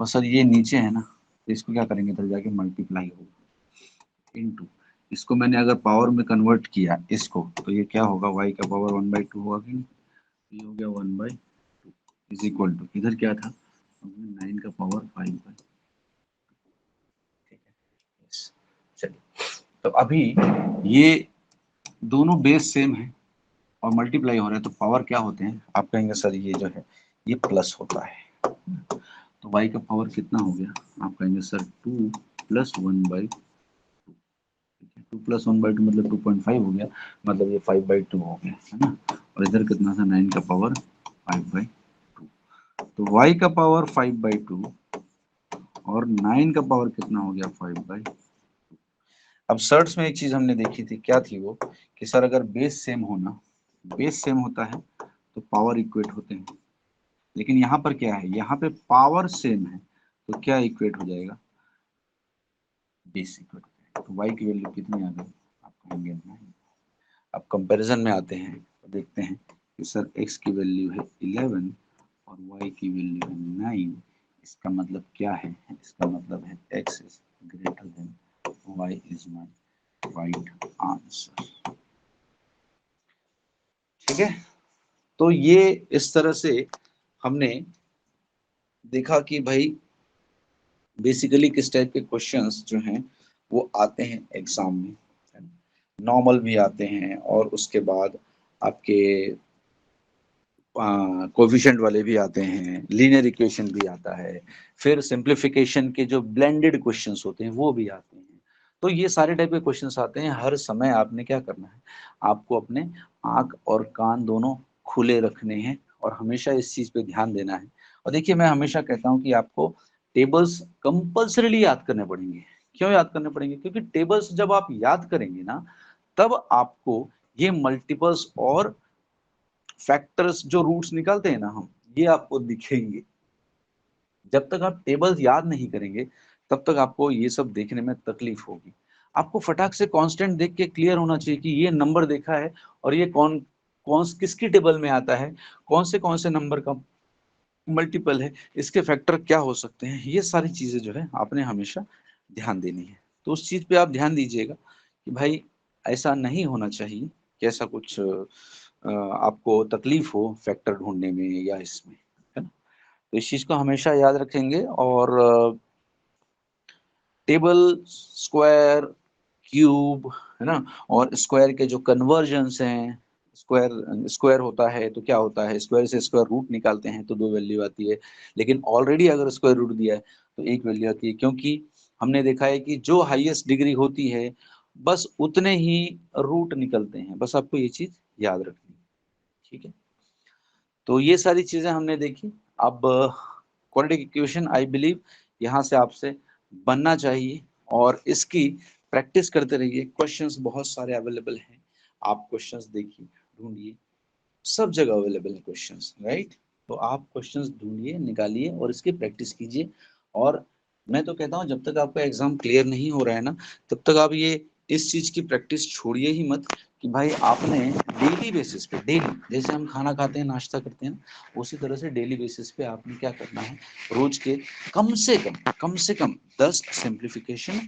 और सर ये नीचे है ना, तो इसको क्या करेंगे, इधर जाके मल्टीप्लाई होगा इनटू, इसको मैंने अगर पावर में कन्वर्ट किया इसको, तो ये क्या होगा, y का पावर 1/2 होगा कि नहीं, ये हो गया 1/2 इज इक्वल टू, इधर क्या था 9 का पावर 5/2। ठीक है, चलिए, तो अभी ये दोनों बेस सेम है और मल्टीप्लाई हो रहे हैं तो पावर क्या होते हैं, आप कहेंगे सर ये जो है ये प्लस होता है, तो y का पावर कितना हो गया, आप कहेंगे सर 2 + 1/2, 2 + 1/2 मतलब 2.5 हो गया, मतलब ये 5/2 हो गया है ना, और इधर कितना था 9 का पावर 5/2, तो y का पावर 5/2 और 9 का पावर कितना हो गया 5/2। अब सर्ट्स में एक चीज हमने देखी थी, क्या थी वो, कि सर अगर बेस सेम होना, बेस सेम होता है तो पावर इक्वेट होते हैं, लेकिन यहाँ पर क्या है, यहाँ पे पावर सेम है तो क्या इक्वेट हो जाएगा, बेस इक्वेट हो जाएगा, तो y की वैल्यू कितनी आ गई, आप कहेंगे 9। अब कंपैरिजन में आते हैं तो देखते हैं कि सर x की वैल्यू है 11 और y की वैल्यू है 9, इसका मतलब क्या है, इसका मतलब है x is greater then y is my right answer. ठीक है, तो ये इस तरह से हमने देखा कि भाई बेसिकली किस टाइप के क्वेश्चंस जो हैं वो आते हैं एग्जाम में। नॉर्मल भी आते हैं और उसके बाद आपके कोफिशिएंट वाले भी आते हैं, लीनियर इक्वेशन भी आता है, फिर सिंप्लीफिकेशन के जो ब्लेंडेड क्वेश्चंस होते हैं वो भी आते हैं। तो ये सारे टाइप के क्वेश्चंस आते हैं। हर समय आपने क्या करना है, आपको अपने आंख और कान दोनों खुले रखने हैं और हमेशा इस चीज पे ध्यान देना है। और देखिए मैं हमेशा कहता हूँ कि आपको टेबल्स कंपल्सरीली याद करने पड़ेंगे। क्यों याद करने पड़ेंगे? क्योंकि टेबल्स जब आप याद करेंगे ना, तब आपको ये मल्टीपल्स और फैक्टर्स जो रूट्स निकालते हैं ना हम, ये आपको दिखेंगे। जब तक आप टेबल्स याद नहीं करेंगे तब तक आपको ये सब देखने में तकलीफ होगी। आपको फटाक से कांस्टेंट देख के क्लियर होना चाहिए कि ये नंबर देखा है और ये कौन कौन किसकी टेबल में आता है, कौन से नंबर का मल्टीपल है, इसके फैक्टर क्या हो सकते हैं। ये सारी चीजें जो है आपने हमेशा ध्यान देनी है। तो उस चीज पे आप ध्यान दीजिएगा कि भाई ऐसा नहीं होना चाहिए कि ऐसा कुछ आपको तकलीफ हो फैक्टर ढूंढने में या इसमें, है ना। तो इस चीज को हमेशा याद रखेंगे। और टेबल, स्क्वायर, क्यूब, है ना, और स्क्वायर के जो कन्वर्जन्स हैं, स्क्वायर स्क्वायर होता है तो क्या होता है, स्क्वायर से स्क्वायर रूट निकालते हैं तो 2 वैल्यू आती है, लेकिन ऑलरेडी अगर स्क्वायर रूट दिया है तो 1 वैल्यू आती है। क्योंकि हमने देखा है कि जो हाईएस्ट डिग्री होती है बस उतने ही रूट निकलते हैं। बस आपको ये चीज याद रखनी है, ठीक है। तो ये सारी चीजें हमने देखी। अब क्वाड्रेटिक इक्वेशन आई बिलीव यहाँ से आपसे बनना चाहिए और इसकी प्रैक्टिस करते रहिए। क्वेश्चंस बहुत सारे अवेलेबल हैं, आप क्वेश्चंस देखिए, ढूंढिए, सब जगह अवेलेबल है क्वेश्चंस, राइट। तो आप क्वेश्चंस ढूंढिए, निकालिए और इसकी प्रैक्टिस कीजिए। और मैं तो कहता हूँ जब तक आपका एग्जाम क्लियर नहीं हो रहा है ना, तब तक आप ये इस चीज की प्रैक्टिस छोड़िए ही मत कि भाई आपने डेली बेसिस पे, डेली जैसे हम खाना खाते हैं, नाश्ता करते हैं, उसी तरह से डेली बेसिस पे आपने क्या करना है, रोज के कम से कम 10 सिंप्लीफिकेशन,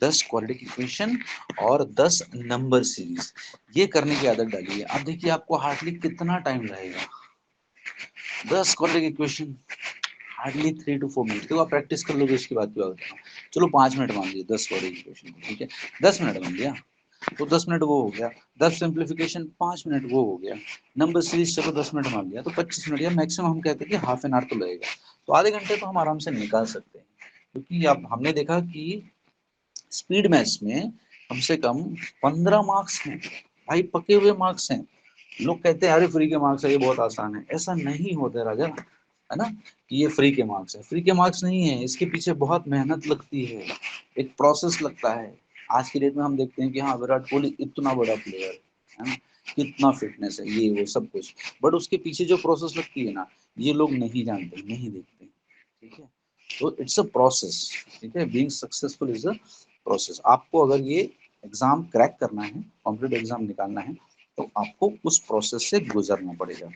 10 क्वाड्रेटिक इक्वेशन और 10 नंबर सीरीज, ये करने की आदत डालिए। अब देखिए आपको हार्डली कितना टाइम लगेगा, 10 quadratic equation hardly 3 to 4 minute. तो आप प्रैक्टिस कर लोगे इसकी बात की बात है। चलो 5 मिनट मान लीजिए 10 क्वाड्रेटिक इक्वेशन, ठीक है, 10 मिनट मान लिया तो 10 मिनट वो हो गया, 10 सिंप्लीफिकेशन 5 मिनट वो हो गया, नंबर सीरीज चलो 10 मिनट मान लिया तो 25 मिनट, या मैक्सिमम हम कहते हैं कि हाफ एन आवर तो लगेगा। तो आधे घंटे तो हम आराम से निकाल सकते हैं। क्योंकि अब हमने देखा कि स्पीड मैथ्स में कम से कम 15 मार्क्स हैं भाई, पके हुए मार्क्स हैं। लोग कहते हैं अरे फ्री के मार्क्स है ये बहुत आसान है, ऐसा नहीं होता राजा, है ना, कि ये फ्री के मार्क्स है। फ्री के मार्क्स नहीं है, इसके पीछे बहुत मेहनत लगती है, एक प्रोसेस लगता है। आज की डेट में हम देखते हैं कि हाँ विराट कोहली इतना बड़ा प्लेयर है ना, कितना फिटनेस है, ये वो सब कुछ, बट उसके पीछे जो प्रोसेस लगती है ना, ये लोग नहीं जानते, नहीं देखते, ठीक है। तो इट्स अ प्रोसेस, ठीक है, being successful is a process. आपको अगर ये एग्जाम क्रैक करना है, कॉम्पिटिटिव एग्जाम निकालना है, तो आपको उस प्रोसेस से गुजरना पड़ेगा।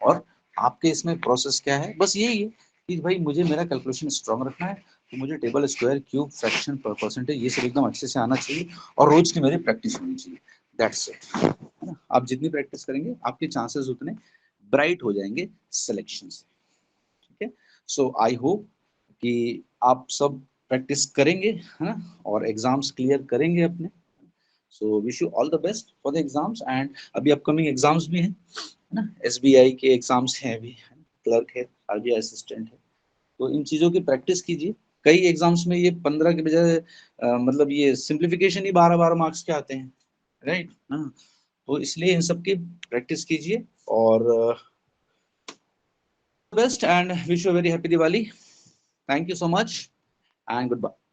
और आपके इसमें प्रोसेस क्या है, बस यही है कि भाई मुझे मेरा कैलकुलेशन स्ट्रांग रखना है, तो मुझे table, square, cube, fraction, percentage ये सब एकदम अच्छे से आना चाहिए और रोज की मेरी प्रैक्टिस होनी चाहिए। दैट्स इट, है ना। आप जितनी प्रैक्टिस करेंगे आपके चांसेस उतने ब्राइट हो जाएंगे सिलेक्शन से, ठीक है। सो आई होप कि आप सब प्रैक्टिस करेंगे, है ना, और एग्जाम्स क्लियर करेंगे अपने। So wish you all the best for the exams. And अभी अपकमिंग एग्जाम्स भी हैं, है ना, एसबीआई के एग्जाम्स हैं अभी, क्लर्क है, आरबीआई असिस्टेंट है। तो इन चीजों की प्रैक्टिस कीजिए। कई एग्जाम्स में ये 15 के बजाय मतलब ये सिंप्लीफिकेशन ही 12-12 मार्क्स के आते हैं, राइट। हाँ, तो इसलिए इन सब की प्रैक्टिस कीजिए और best and wish you very happy Diwali. Thank you so much and good bye.